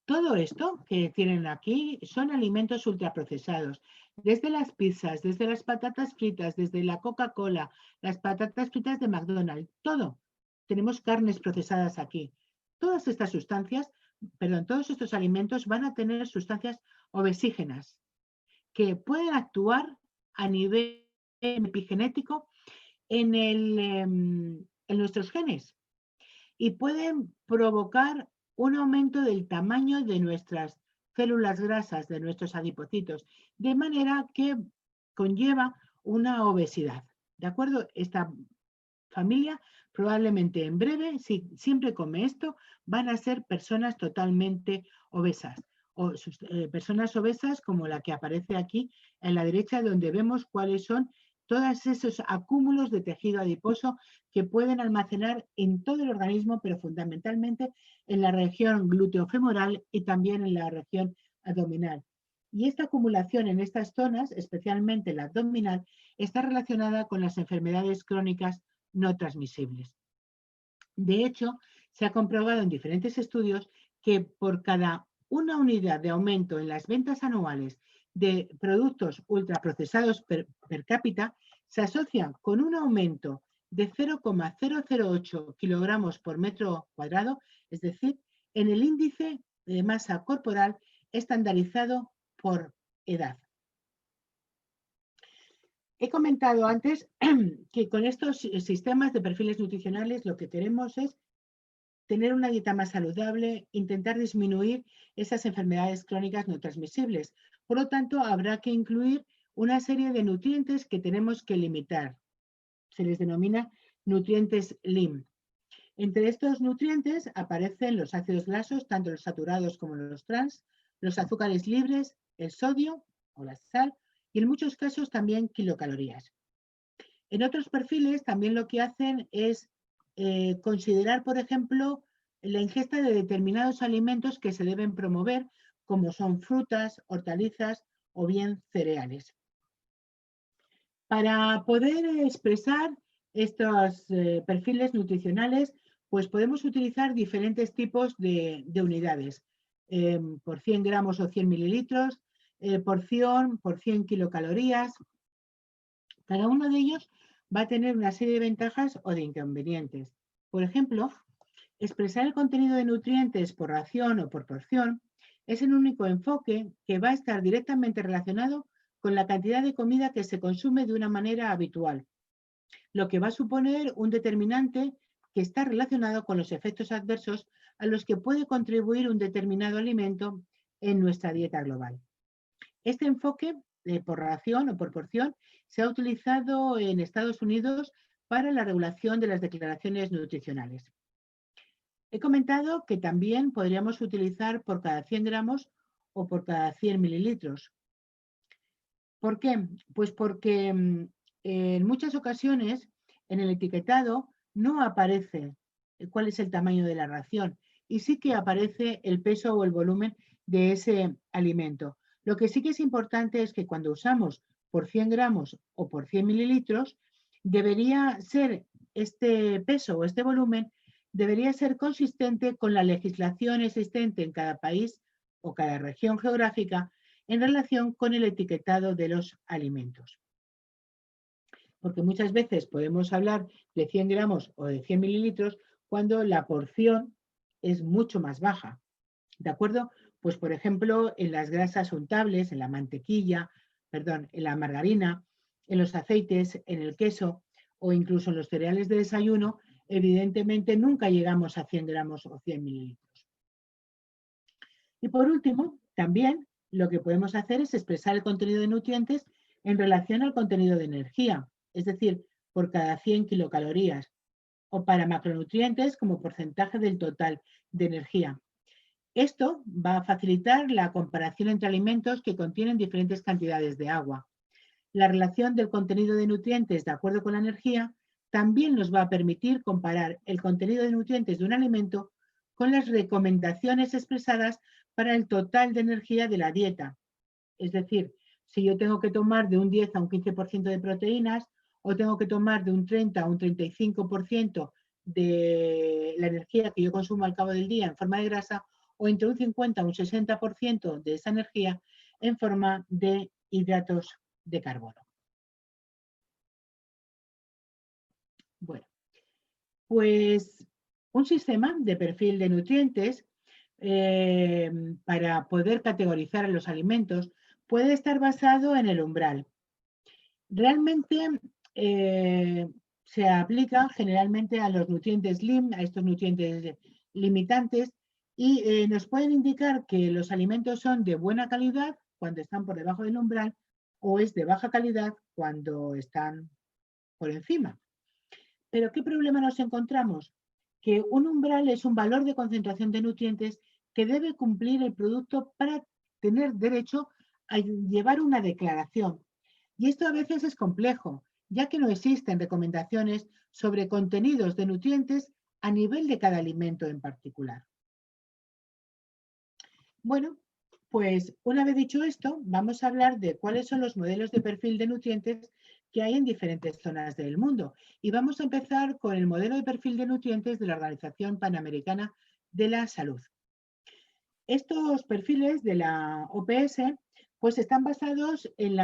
Todo esto que tienen aquí son alimentos ultraprocesados, desde las pizzas, desde las patatas fritas, desde la Coca-Cola, las patatas fritas de McDonald's, todo. Tenemos carnes procesadas aquí. Todas estas sustancias, perdón, todos estos alimentos van a tener sustancias obesígenas que pueden actuar a nivel epigenético en nuestros genes y pueden provocar un aumento del tamaño de nuestras células grasas, de nuestros adipocitos, de manera que conlleva una obesidad. ¿De acuerdo? Esta familia probablemente en breve, si siempre come esto, van a ser personas totalmente obesas. O personas obesas como la que aparece aquí en la derecha, donde vemos cuáles son todos esos acúmulos de tejido adiposo que pueden almacenar en todo el organismo, pero fundamentalmente en la región glúteo-femoral y también en la región abdominal. Y esta acumulación en estas zonas, especialmente la abdominal, está relacionada con las enfermedades crónicas no transmisibles. De hecho, se ha comprobado en diferentes estudios que por cada una unidad de aumento en las ventas anuales de productos ultraprocesados per cápita, se asocia con un aumento de 0,008 kilogramos por metro cuadrado, es decir, en el índice de masa corporal estandarizado por edad. He comentado antes que con estos sistemas de perfiles nutricionales lo que queremos es tener una dieta más saludable, intentar disminuir esas enfermedades crónicas no transmisibles. Por lo tanto, habrá que incluir una serie de nutrientes que tenemos que limitar. Se les denomina nutrientes LIM. Entre estos nutrientes aparecen los ácidos grasos, tanto los saturados como los trans, los azúcares libres, el sodio o la sal y en muchos casos también kilocalorías. En otros perfiles también lo que hacen es considerar, por ejemplo, la ingesta de determinados alimentos que se deben promover, como son frutas, hortalizas o bien cereales. Para poder expresar estos perfiles nutricionales, pues podemos utilizar diferentes tipos de unidades, por 100 gramos o 100 mililitros, porción, por 100 kilocalorías. Cada uno de ellos va a tener una serie de ventajas o de inconvenientes. Por ejemplo, expresar el contenido de nutrientes por ración o por porción es el único enfoque que va a estar directamente relacionado con la cantidad de comida que se consume de una manera habitual, lo que va a suponer un determinante que está relacionado con los efectos adversos a los que puede contribuir un determinado alimento en nuestra dieta global. Este enfoque por ración o por porción se ha utilizado en Estados Unidos para la regulación de las declaraciones nutricionales. He comentado que también podríamos utilizar por cada 100 gramos o por cada 100 mililitros. ¿Por qué? Pues porque en muchas ocasiones en el etiquetado no aparece cuál es el tamaño de la ración y sí que aparece el peso o el volumen de ese alimento. Lo que sí que es importante es que cuando usamos por 100 gramos o por 100 mililitros, debería ser este peso o este volumen, debería ser consistente con la legislación existente en cada país o cada región geográfica en relación con el etiquetado de los alimentos. Porque muchas veces podemos hablar de 100 gramos o de 100 mililitros cuando la porción es mucho más baja. ¿De acuerdo? Pues por ejemplo, en las grasas untables, en la mantequilla, perdón, en la margarina, en los aceites, en el queso o incluso en los cereales de desayuno, evidentemente nunca llegamos a 100 gramos o 100 mililitros. Y por último, también lo que podemos hacer es expresar el contenido de nutrientes en relación al contenido de energía, es decir, por cada 100 kilocalorías, o para macronutrientes como porcentaje del total de energía. Esto va a facilitar la comparación entre alimentos que contienen diferentes cantidades de agua. La relación del contenido de nutrientes de acuerdo con la energía también nos va a permitir comparar el contenido de nutrientes de un alimento con las recomendaciones expresadas para el total de energía de la dieta. Es decir, si yo tengo que tomar de un 10 a un 15% de proteínas o tengo que tomar de un 30 a un 35% de la energía que yo consumo al cabo del día en forma de grasa o entre un 50 a un 60% de esa energía en forma de hidratos de carbono. Bueno, pues un sistema de perfil de nutrientes para poder categorizar los alimentos puede estar basado en el umbral. Realmente se aplica generalmente a los nutrientes LIM, a estos nutrientes limitantes, y nos pueden indicar que los alimentos son de buena calidad cuando están por debajo del umbral o es de baja calidad cuando están por encima. Pero ¿qué problema nos encontramos? Que un umbral es un valor de concentración de nutrientes que debe cumplir el producto para tener derecho a llevar una declaración. Y esto a veces es complejo, ya que no existen recomendaciones sobre contenidos de nutrientes a nivel de cada alimento en particular. Bueno, pues una vez dicho esto, vamos a hablar de cuáles son los modelos de perfil de nutrientes que hay en diferentes zonas del mundo. Y vamos a empezar con el modelo de perfil de nutrientes de la Organización Panamericana de la Salud. Estos perfiles de la OPS pues están basados en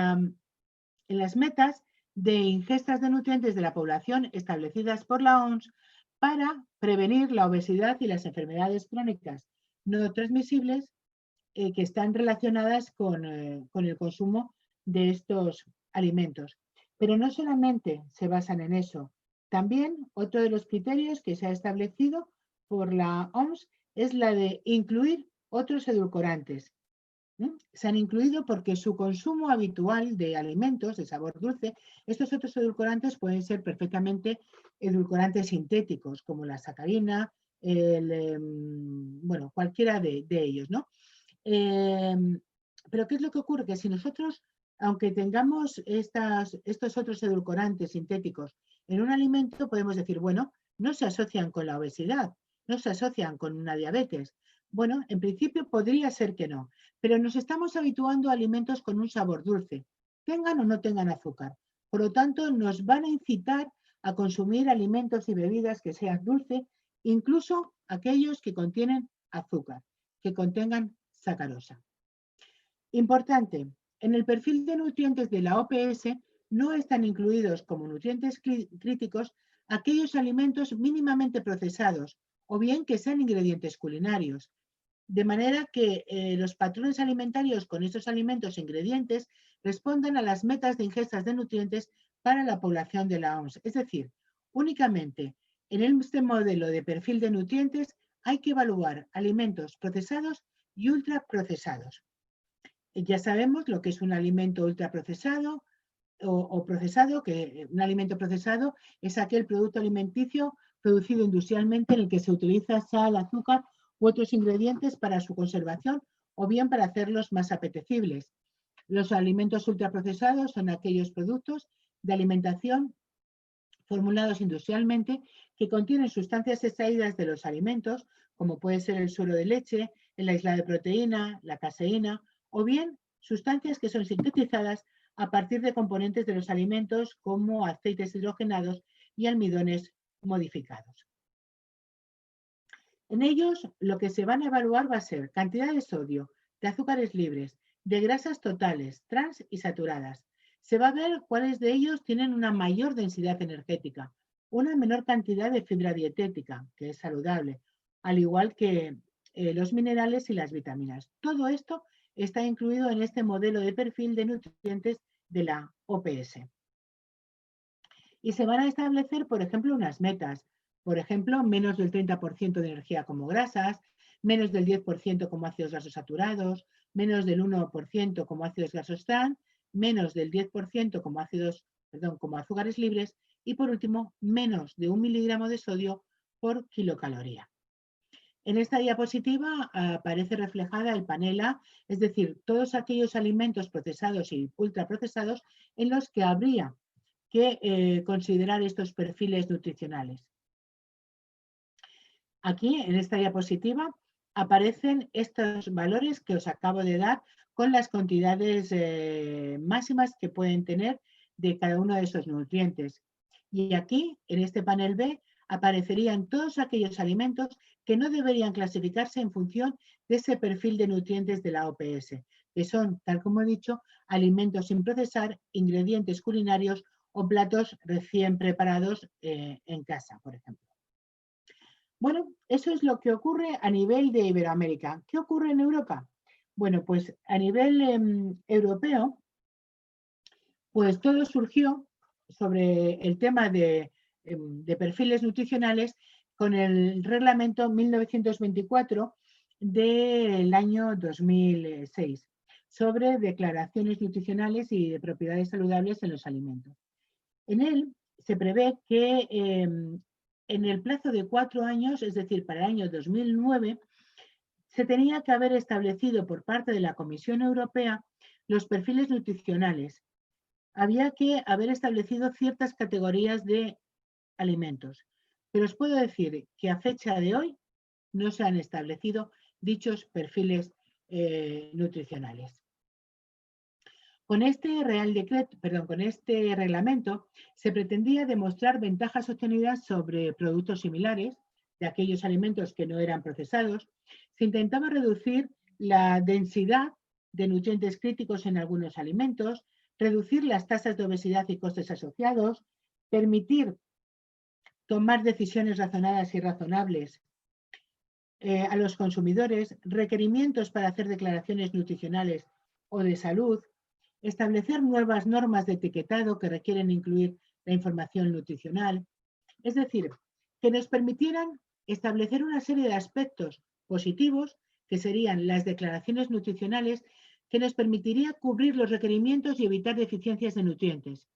las metas de ingestas de nutrientes de la población establecidas por la OMS para prevenir la obesidad y las enfermedades crónicas no transmisibles que están relacionadas con el consumo de estos alimentos. Pero no solamente se basan en eso. También otro de los criterios que se ha establecido por la OMS es la de incluir otros edulcorantes. Se han incluido porque su consumo habitual de alimentos de sabor dulce, estos otros edulcorantes pueden ser perfectamente edulcorantes sintéticos, como la sacarina, bueno, cualquiera de ellos, ¿no? Pero ¿qué es lo que ocurre? Que si nosotros, aunque tengamos estos otros edulcorantes sintéticos en un alimento, podemos decir, bueno, no se asocian con la obesidad, no se asocian con una diabetes. Bueno, en principio podría ser que no, pero nos estamos habituando a alimentos con un sabor dulce, tengan o no tengan azúcar. Por lo tanto, nos van a incitar a consumir alimentos y bebidas que sean dulces, incluso aquellos que contienen azúcar, que contengan sacarosa. Importante, en el perfil de nutrientes de la OPS no están incluidos como nutrientes críticos aquellos alimentos mínimamente procesados o bien que sean ingredientes culinarios. De manera que los patrones alimentarios con estos alimentos e ingredientes respondan a las metas de ingestas de nutrientes para la población de la OMS. Es decir, únicamente en este modelo de perfil de nutrientes hay que evaluar alimentos procesados y ultraprocesados. Ya sabemos lo que es un alimento ultraprocesado o procesado, que un alimento procesado es aquel producto alimenticio producido industrialmente en el que se utiliza sal, azúcar u otros ingredientes para su conservación o bien para hacerlos más apetecibles. Los alimentos ultraprocesados son aquellos productos de alimentación formulados industrialmente que contienen sustancias extraídas de los alimentos, como puede ser el suero de leche, el aislado de proteína, la caseína, o bien sustancias que son sintetizadas a partir de componentes de los alimentos como aceites hidrogenados y almidones modificados. En ellos, lo que se van a evaluar va a ser cantidad de sodio, de azúcares libres, de grasas totales, trans y saturadas. Se va a ver cuáles de ellos tienen una mayor densidad energética, una menor cantidad de fibra dietética, que es saludable, al igual que los minerales y las vitaminas. Todo esto está incluido en este modelo de perfil de nutrientes de la OPS. Y se van a establecer, por ejemplo, unas metas. Por ejemplo, menos del 30% de energía como grasas, menos del 10% como ácidos grasos saturados, menos del 1% como ácidos grasos trans, menos del 10% como azúcares libres y, por último, menos de 1 miligramo de sodio por kilocaloría. En esta diapositiva aparece reflejada el panel A, es decir, todos aquellos alimentos procesados y ultraprocesados en los que habría que considerar estos perfiles nutricionales. Aquí, en esta diapositiva, aparecen estos valores que os acabo de dar con las cantidades máximas que pueden tener de cada uno de esos nutrientes. Y aquí, en este panel B, aparecerían todos aquellos alimentos que no deberían clasificarse en función de ese perfil de nutrientes de la OPS, que son, tal como he dicho, alimentos sin procesar, ingredientes culinarios o platos recién preparados en casa, por ejemplo. Bueno, eso es lo que ocurre a nivel de Iberoamérica. ¿Qué ocurre en Europa? Bueno, pues a nivel europeo, pues todo surgió sobre el tema de perfiles nutricionales con el reglamento 1924 del año 2006 sobre declaraciones nutricionales y de propiedades saludables en los alimentos. En él se prevé que en el plazo de 4 años, es decir, para el año 2009, se tenía que haber establecido por parte de la Comisión Europea los perfiles nutricionales. Había que haber establecido ciertas categorías de alimentos. Pero os puedo decir que a fecha de hoy no se han establecido dichos perfiles nutricionales. Con este reglamento se pretendía demostrar ventajas obtenidas sobre productos similares de aquellos alimentos que no eran procesados. Se intentaba reducir la densidad de nutrientes críticos en algunos alimentos, reducir las tasas de obesidad y costes asociados, permitir tomar decisiones razonadas y razonables a los consumidores, requerimientos para hacer declaraciones nutricionales o de salud, establecer nuevas normas de etiquetado que requieren incluir la información nutricional, es decir, que nos permitieran establecer una serie de aspectos positivos, que serían las declaraciones nutricionales, que nos permitiría cubrir los requerimientos y evitar deficiencias de nutrientes.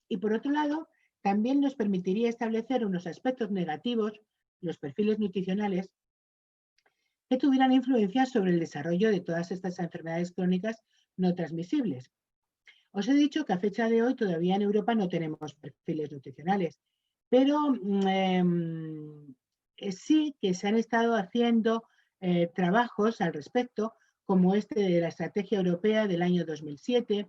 Y por otro lado, también nos permitiría establecer unos aspectos negativos, los perfiles nutricionales, que tuvieran influencia sobre el desarrollo de todas estas enfermedades crónicas no transmisibles. Os he dicho que a fecha de hoy todavía en Europa no tenemos perfiles nutricionales, pero sí que se han estado haciendo trabajos al respecto, como este de la Estrategia Europea del año 2007,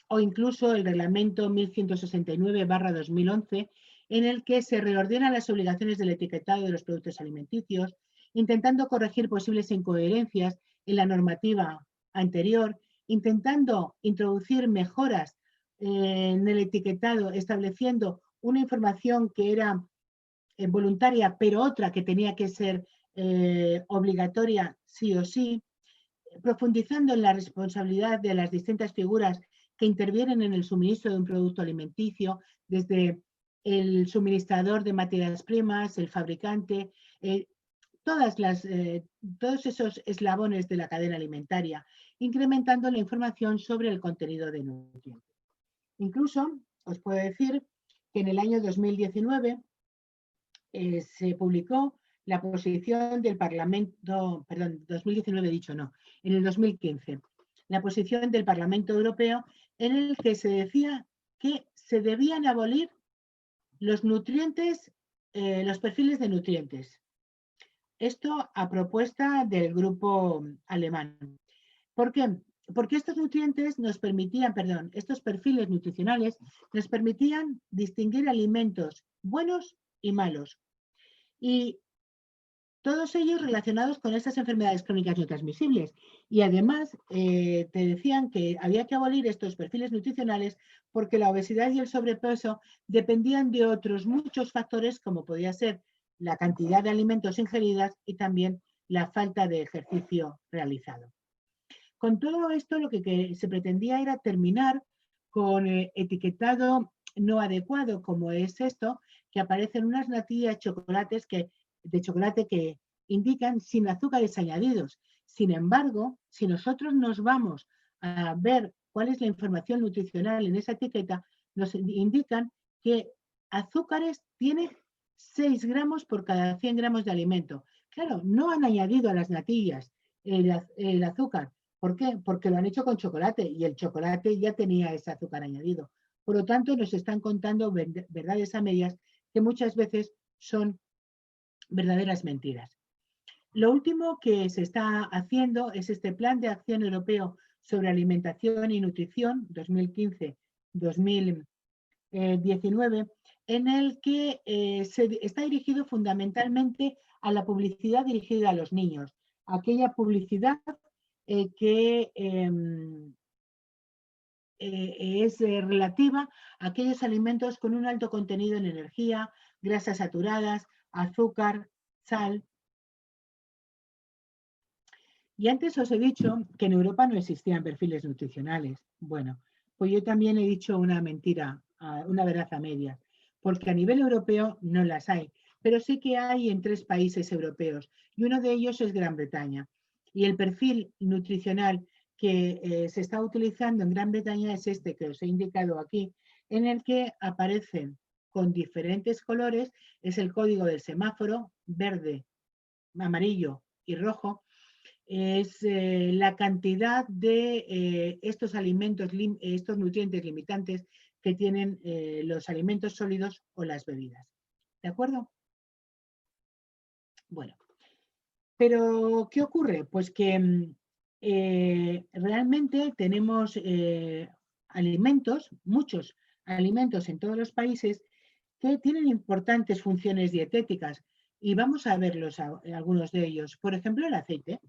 o incluso el Reglamento 1169/2011, en el que se reordenan las obligaciones del etiquetado de los productos alimenticios, intentando corregir posibles incoherencias en la normativa anterior, intentando introducir mejoras en el etiquetado, estableciendo una información que era voluntaria, pero otra que tenía que ser obligatoria sí o sí, profundizando en la responsabilidad de las distintas figuras que intervienen en el suministro de un producto alimenticio, desde el suministrador de materias primas, el fabricante, todos esos eslabones de la cadena alimentaria, incrementando la información sobre el contenido de nutrientes. Incluso os puedo decir que en el año 2019 se publicó la posición del Parlamento, perdón, 2019 he dicho no, en el 2015, la posición del Parlamento Europeo en el que se decía que se debían abolir los nutrientes, los perfiles de nutrientes. Esto a propuesta del grupo alemán. ¿Por qué? Porque estos nutrientes nos permitían, perdón, estos perfiles nutricionales nos permitían distinguir alimentos buenos y malos. Y todos ellos relacionados con estas enfermedades crónicas no transmisibles. Y además te decían que había que abolir estos perfiles nutricionales porque la obesidad y el sobrepeso dependían de otros muchos factores, como podía ser la cantidad de alimentos ingeridas y también la falta de ejercicio realizado. Con todo esto lo que se pretendía era terminar con etiquetado no adecuado, como es esto, que aparecen unas natillas de chocolate que indican sin azúcares añadidos. Sin embargo, si nosotros nos vamos a ver cuál es la información nutricional en esa etiqueta, nos indican que azúcares tiene 6 gramos por cada 100 gramos de alimento. Claro, no han añadido a las natillas el azúcar. ¿Por qué? Porque lo han hecho con chocolate y el chocolate ya tenía ese azúcar añadido. Por lo tanto, nos están contando verdades a medias que muchas veces son verdaderas mentiras. Lo último que se está haciendo es este Plan de Acción Europeo sobre Alimentación y Nutrición 2015-2019, en el que está dirigido fundamentalmente a la publicidad dirigida a los niños, aquella publicidad que es relativa a aquellos alimentos con un alto contenido en energía, grasas saturadas, azúcar, sal. Y antes os he dicho que en Europa no existían perfiles nutricionales. Bueno, pues yo también he dicho una mentira, una verdad a medias, porque a nivel europeo no las hay, pero sí que hay en 3 países europeos y uno de ellos es Gran Bretaña. Y el perfil nutricional que se está utilizando en Gran Bretaña es este que os he indicado aquí, en el que aparecen con diferentes colores, es el código del semáforo, verde, amarillo y rojo, es la cantidad de estos alimentos, estos nutrientes limitantes que tienen los alimentos sólidos o las bebidas. ¿De acuerdo? Bueno, pero ¿qué ocurre? Pues que realmente tenemos alimentos, muchos alimentos en todos los países que tienen importantes funciones dietéticas y vamos a verlos algunos de ellos. Por ejemplo, el aceite.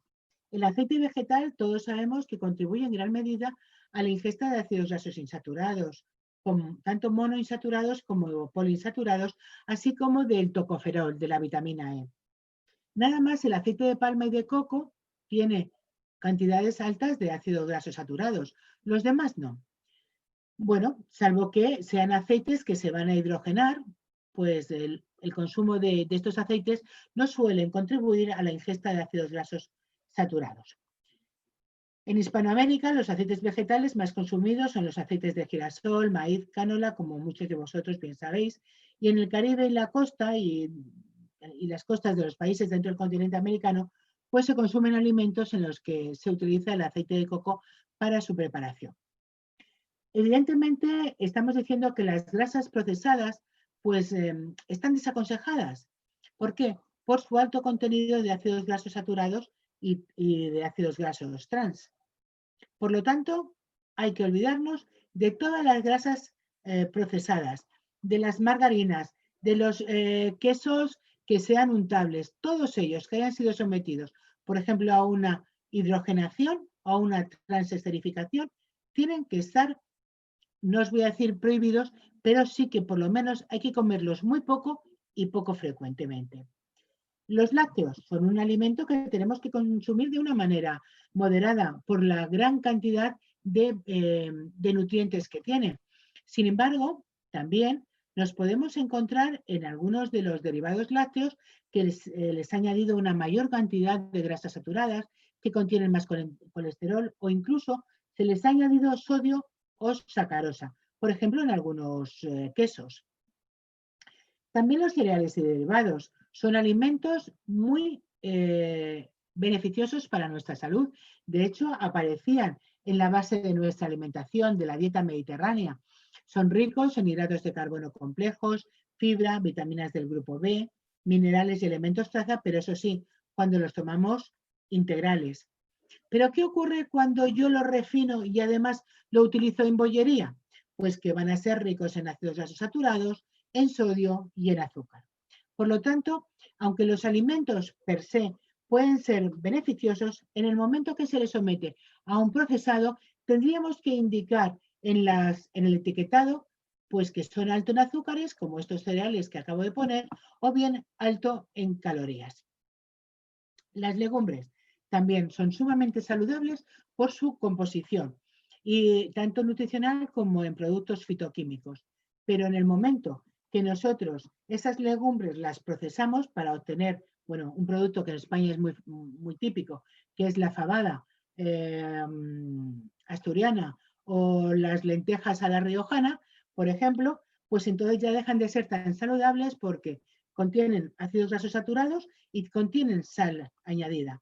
El aceite vegetal todos sabemos que contribuye en gran medida a la ingesta de ácidos grasos insaturados, tanto monoinsaturados como poliinsaturados, así como del tocoferol, de la vitamina E. Nada más el aceite de palma y de coco tiene cantidades altas de ácidos grasos saturados. Los demás no. Bueno, salvo que sean aceites que se van a hidrogenar, pues el consumo de estos aceites no suelen contribuir a la ingesta de ácidos grasos saturados. En Hispanoamérica, los aceites vegetales más consumidos son los aceites de girasol, maíz, cánola, como muchos de vosotros bien sabéis. Y en el Caribe y la costa y las costas de los países dentro del continente americano, pues se consumen alimentos en los que se utiliza el aceite de coco para su preparación. Evidentemente, estamos diciendo que las grasas procesadas pues, están desaconsejadas. ¿Por qué? Por su alto contenido de ácidos grasos saturados y de ácidos grasos trans. Por lo tanto, hay que olvidarnos de todas las grasas procesadas, de las margarinas, de los quesos que sean untables, todos ellos que hayan sido sometidos, por ejemplo, a una hidrogenación o a una transesterificación, tienen que estar, no os voy a decir prohibidos, pero sí que por lo menos hay que comerlos muy poco y poco frecuentemente. Los lácteos son un alimento que tenemos que consumir de una manera moderada por la gran cantidad de nutrientes que tiene. Sin embargo, también nos podemos encontrar en algunos de los derivados lácteos que les ha añadido una mayor cantidad de grasas saturadas, que contienen más colesterol o incluso se les ha añadido sodio o sacarosa, por ejemplo, en algunos quesos. También los cereales y derivados son alimentos muy beneficiosos para nuestra salud. De hecho, aparecían en la base de nuestra alimentación, de la dieta mediterránea. Son ricos en hidratos de carbono complejos, fibra, vitaminas del grupo B, minerales y elementos traza, pero eso sí, cuando los tomamos integrales. ¿Pero qué ocurre cuando yo lo refino y además lo utilizo en bollería? Pues que van a ser ricos en ácidos grasos saturados, en sodio y en azúcar. Por lo tanto, aunque los alimentos per se pueden ser beneficiosos, en el momento que se les somete a un procesado, tendríamos que indicar en el etiquetado pues que son alto en azúcares, como estos cereales que acabo de poner, o bien alto en calorías. Las legumbres también son sumamente saludables por su composición, y tanto nutricional como en productos fitoquímicos. Pero en el momento que nosotros esas legumbres las procesamos para obtener, bueno, un producto que en España es muy, muy típico, que es la fabada asturiana o las lentejas a la riojana, por ejemplo, pues entonces ya dejan de ser tan saludables porque contienen ácidos grasos saturados y contienen sal añadida.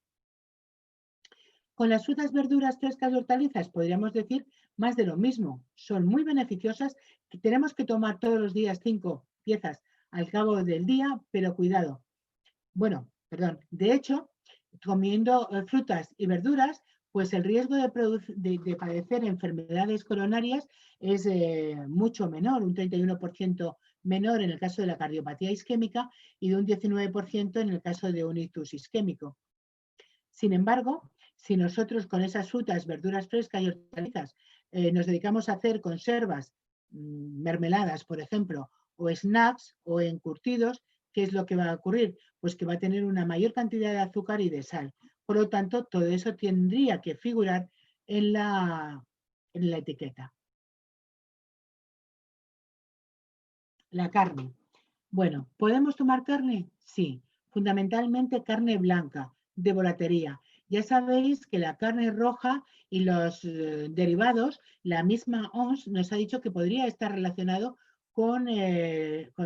Con las frutas, verduras, frescas y hortalizas podríamos decir más de lo mismo. Son muy beneficiosas, que tenemos que tomar todos los días 5 piezas al cabo del día, pero cuidado. Bueno, perdón, de hecho, comiendo frutas y verduras, pues el riesgo de padecer enfermedades coronarias es mucho menor, un 31% menor en el caso de la cardiopatía isquémica y de un 19% en el caso de un ictus isquémico. Sin embargo, si nosotros con esas frutas, verduras frescas y hortalizas nos dedicamos a hacer conservas, mermeladas, por ejemplo, o snacks o encurtidos, ¿qué es lo que va a ocurrir? Pues que va a tener una mayor cantidad de azúcar y de sal. Por lo tanto, todo eso tendría que figurar en la etiqueta. La carne. Bueno, ¿podemos tomar carne? Sí, fundamentalmente carne blanca, de volatería. Ya sabéis que la carne roja y los derivados, la misma OMS nos ha dicho que podría estar relacionado con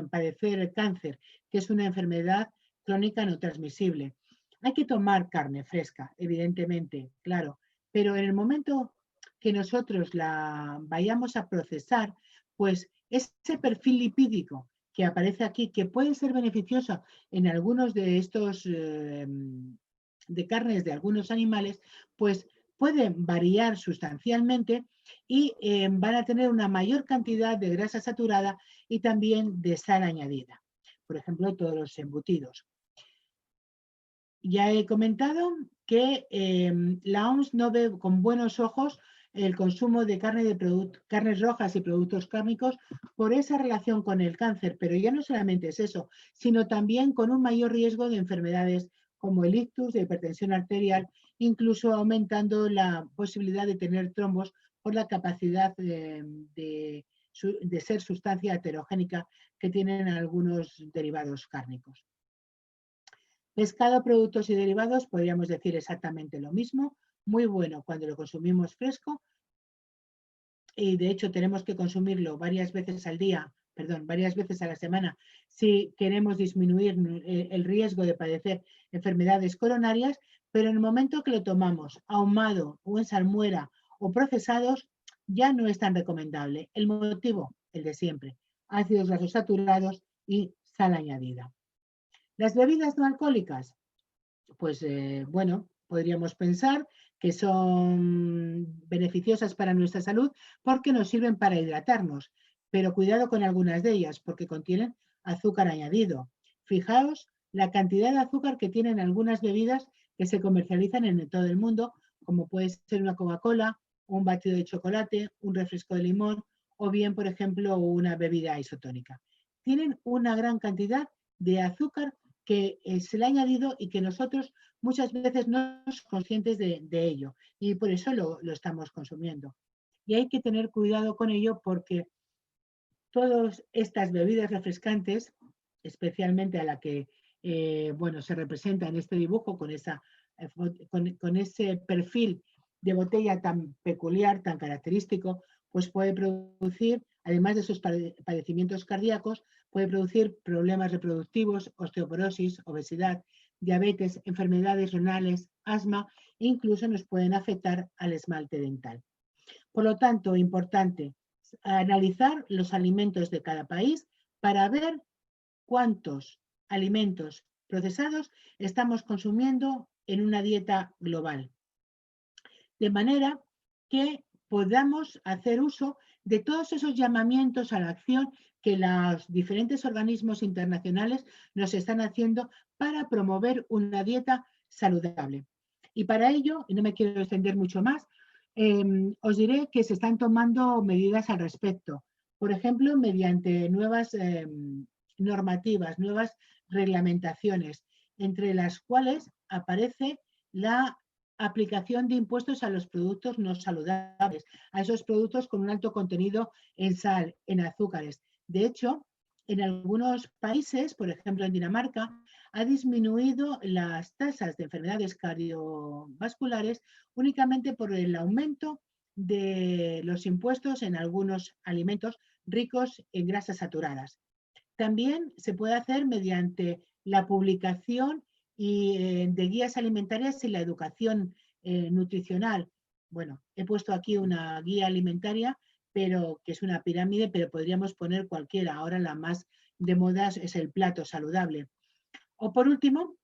padecer cáncer, que es una enfermedad crónica no transmisible. Hay que tomar carne fresca, evidentemente, claro, pero en el momento que nosotros la vayamos a procesar, pues ese perfil lipídico que aparece aquí, que puede ser beneficioso en algunos de estos de carnes de algunos animales, pues pueden variar sustancialmente y van a tener una mayor cantidad de grasa saturada y también de sal añadida. Por ejemplo, todos los embutidos. Ya he comentado que la OMS no ve con buenos ojos el consumo de carnes rojas y productos cárnicos por esa relación con el cáncer, pero ya no solamente es eso, sino también con un mayor riesgo de enfermedades como el ictus, de hipertensión arterial incluso aumentando la posibilidad de tener trombos por la capacidad de ser sustancia heterogénica que tienen algunos derivados cárnicos. Pescado, productos y derivados, podríamos decir exactamente lo mismo, muy bueno cuando lo consumimos fresco, y de hecho tenemos que consumirlo varias veces al día, perdón, varias veces a la semana, si queremos disminuir el riesgo de padecer enfermedades coronarias, pero en el momento que lo tomamos ahumado o en salmuera o procesados, ya no es tan recomendable. El motivo, el de siempre, ácidos grasos saturados y sal añadida. Las bebidas no alcohólicas, pues bueno, podríamos pensar que son beneficiosas para nuestra salud porque nos sirven para hidratarnos, pero cuidado con algunas de ellas porque contienen azúcar añadido. Fijaos la cantidad de azúcar que tienen algunas bebidas que se comercializan en todo el mundo, como puede ser una Coca-Cola, un batido de chocolate, un refresco de limón o bien, por ejemplo, una bebida isotónica. Tienen una gran cantidad de azúcar que se le ha añadido y que nosotros muchas veces no somos conscientes de ello y por eso lo estamos consumiendo. Y hay que tener cuidado con ello porque todas estas bebidas refrescantes, especialmente a la que bueno, se representa en este dibujo con ese perfil de botella tan peculiar, tan característico, pues puede producir, además de sus padecimientos cardíacos, puede producir problemas reproductivos, osteoporosis, obesidad, diabetes, enfermedades renales, asma e incluso nos pueden afectar al esmalte dental. Por lo tanto, importante analizar los alimentos de cada país para ver cuántos alimentos procesados estamos consumiendo en una dieta global. De manera que podamos hacer uso de todos esos llamamientos a la acción que los diferentes organismos internacionales nos están haciendo para promover una dieta saludable. Y para ello, y no me quiero extender mucho más, os diré que se están tomando medidas al respecto. Por ejemplo, mediante nuevas normativas, nuevas reglamentaciones, entre las cuales aparece la aplicación de impuestos a los productos no saludables, a esos productos con un alto contenido en sal, en azúcares. De hecho, en algunos países, por ejemplo en Dinamarca, ha disminuido las tasas de enfermedades cardiovasculares únicamente por el aumento de los impuestos en algunos alimentos ricos en grasas saturadas. También se puede hacer mediante la publicación de guías alimentarias y la educación nutricional. Bueno, he puesto aquí una guía alimentaria, pero que es una pirámide, pero podríamos poner cualquiera. Ahora la más de moda es el plato saludable. O por último,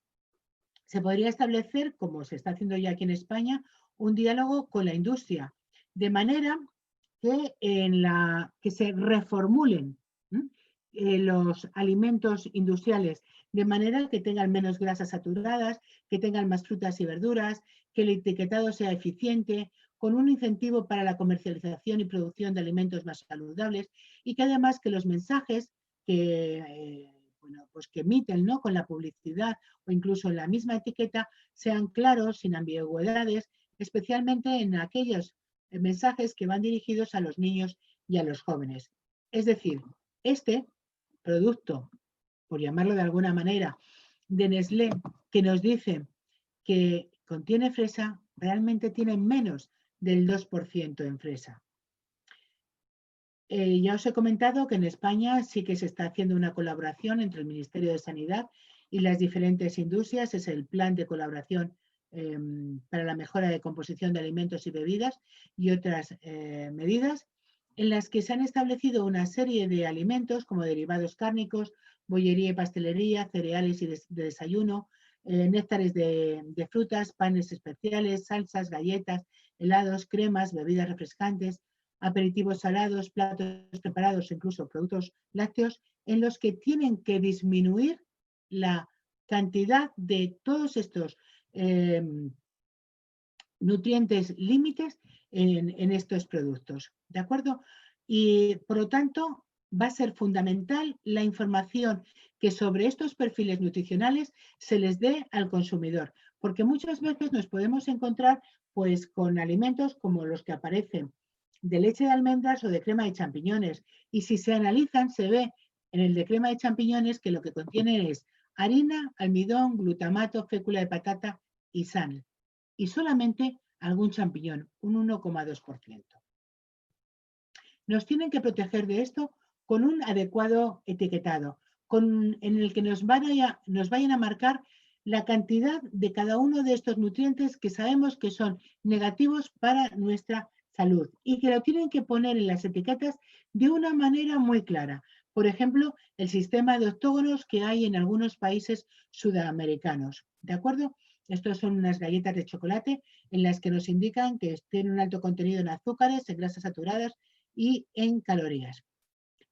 se podría establecer, como se está haciendo ya aquí en España, un diálogo con la industria, de manera que se reformulen los alimentos industriales de manera que tengan menos grasas saturadas, que tengan más frutas y verduras, que el etiquetado sea eficiente, con un incentivo para la comercialización y producción de alimentos más saludables y que además que los mensajes que, bueno, pues que emiten, ¿no?, con la publicidad o incluso en la misma etiqueta sean claros, sin ambigüedades, especialmente en aquellos mensajes que van dirigidos a los niños y a los jóvenes. Es decir, este producto, por llamarlo de alguna manera, de Nestlé, que nos dice que contiene fresa, realmente tiene menos del 2% en fresa. Ya os he comentado que en España sí que se está haciendo una colaboración entre el Ministerio de Sanidad y las diferentes industrias. Es el plan de colaboración para la mejora de composición de alimentos y bebidas y otras medidas en las que se han establecido una serie de alimentos como derivados cárnicos, bollería y pastelería, cereales y de desayuno, néctares de frutas, panes especiales, salsas, galletas, helados, cremas, bebidas refrescantes, aperitivos salados, platos preparados, incluso productos lácteos, en los que tienen que disminuir la cantidad de todos estos nutrientes límites en estos productos, ¿de acuerdo? Y por lo tanto va a ser fundamental la información que sobre estos perfiles nutricionales se les dé al consumidor, porque muchas veces nos podemos encontrar pues con alimentos como los que aparecen de leche de almendras o de crema de champiñones. Y si se analizan, se ve en el de crema de champiñones que lo que contiene es harina, almidón, glutamato, fécula de patata y sal. Y solamente algún champiñón, un 1,2%. Nos tienen que proteger de esto con un adecuado etiquetado, en el que nos vayan a marcar la cantidad de cada uno de estos nutrientes que sabemos que son negativos para nuestra salud y que lo tienen que poner en las etiquetas de una manera muy clara. Por ejemplo, el sistema de octógonos que hay en algunos países sudamericanos. ¿De acuerdo? Estos son unas galletas de chocolate en las que nos indican que tienen un alto contenido en azúcares, en grasas saturadas y en calorías.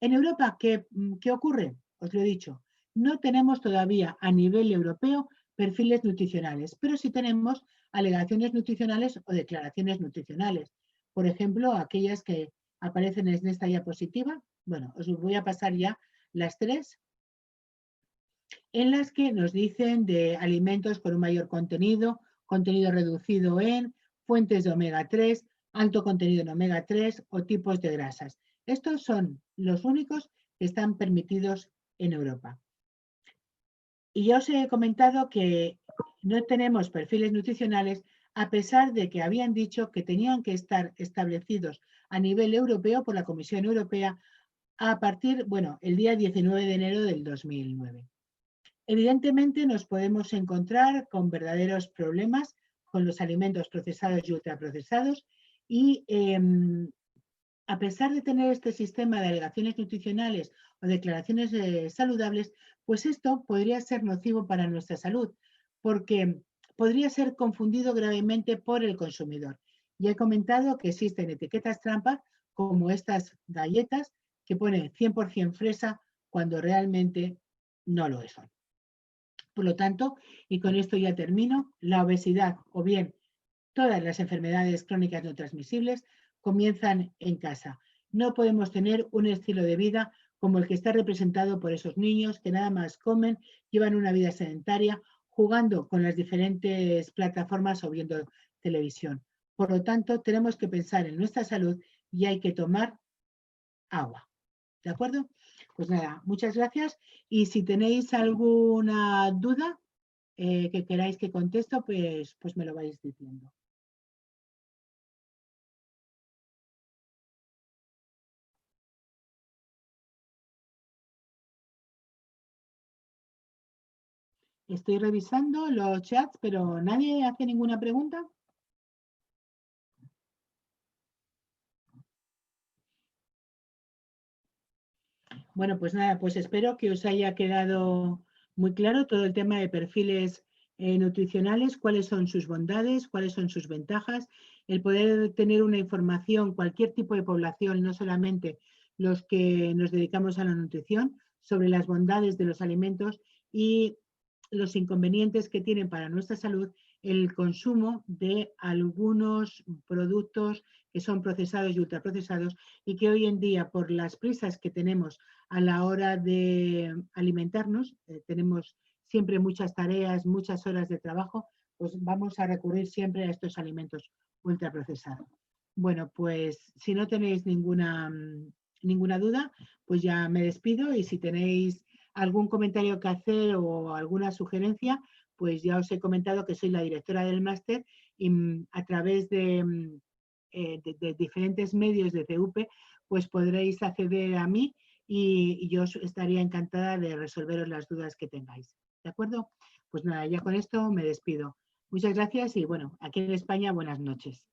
En Europa, ¿qué ocurre? Os lo he dicho, no tenemos todavía a nivel europeo perfiles nutricionales, pero sí tenemos alegaciones nutricionales o declaraciones nutricionales. Por ejemplo, aquellas que aparecen en esta diapositiva. Bueno, os voy a pasar ya las tres, en las que nos dicen de alimentos con un mayor contenido reducido en fuentes de omega 3, alto contenido en omega 3 o tipos de grasas. Estos son los únicos que están permitidos en Europa. Y ya os he comentado que no tenemos perfiles nutricionales a pesar de que habían dicho que tenían que estar establecidos a nivel europeo por la Comisión Europea a partir, bueno, el día 19 de enero del 2009. Evidentemente nos podemos encontrar con verdaderos problemas con los alimentos procesados y ultraprocesados y a pesar de tener este sistema de alegaciones nutricionales o declaraciones saludables, pues esto podría ser nocivo para nuestra salud porque podría ser confundido gravemente por el consumidor. Ya he comentado que existen etiquetas trampa como estas galletas que ponen 100% fresa cuando realmente no lo son. Por lo tanto, y con esto ya termino, la obesidad o bien todas las enfermedades crónicas no transmisibles comienzan en casa. No podemos tener un estilo de vida como el que está representado por esos niños que nada más comen, llevan una vida sedentaria, jugando con las diferentes plataformas o viendo televisión. Por lo tanto, tenemos que pensar en nuestra salud y hay que tomar agua. ¿De acuerdo? Pues nada, muchas gracias. Y si tenéis alguna duda que queráis que contesto, pues me lo vais diciendo. Estoy revisando los chats, pero nadie hace ninguna pregunta. Bueno, pues nada, pues espero que os haya quedado muy claro todo el tema de perfiles nutricionales, cuáles son sus bondades, cuáles son sus ventajas, el poder tener una información, cualquier tipo de población, no solamente los que nos dedicamos a la nutrición, sobre las bondades de los alimentos y los inconvenientes que tienen para nuestra salud el consumo de algunos productos que son procesados y ultraprocesados y que hoy en día, por las prisas que tenemos a la hora de alimentarnos, tenemos siempre muchas tareas, muchas horas de trabajo, pues vamos a recurrir siempre a estos alimentos ultraprocesados. Bueno, pues si no tenéis ninguna duda, pues ya me despido y si tenéis algún comentario que hacer o alguna sugerencia, pues ya os he comentado que soy la directora del máster y a través de diferentes medios de CUP, pues podréis acceder a mí y yo estaría encantada de resolveros las dudas que tengáis. ¿De acuerdo? Pues nada, ya con esto me despido. Muchas gracias y bueno, aquí en España, buenas noches.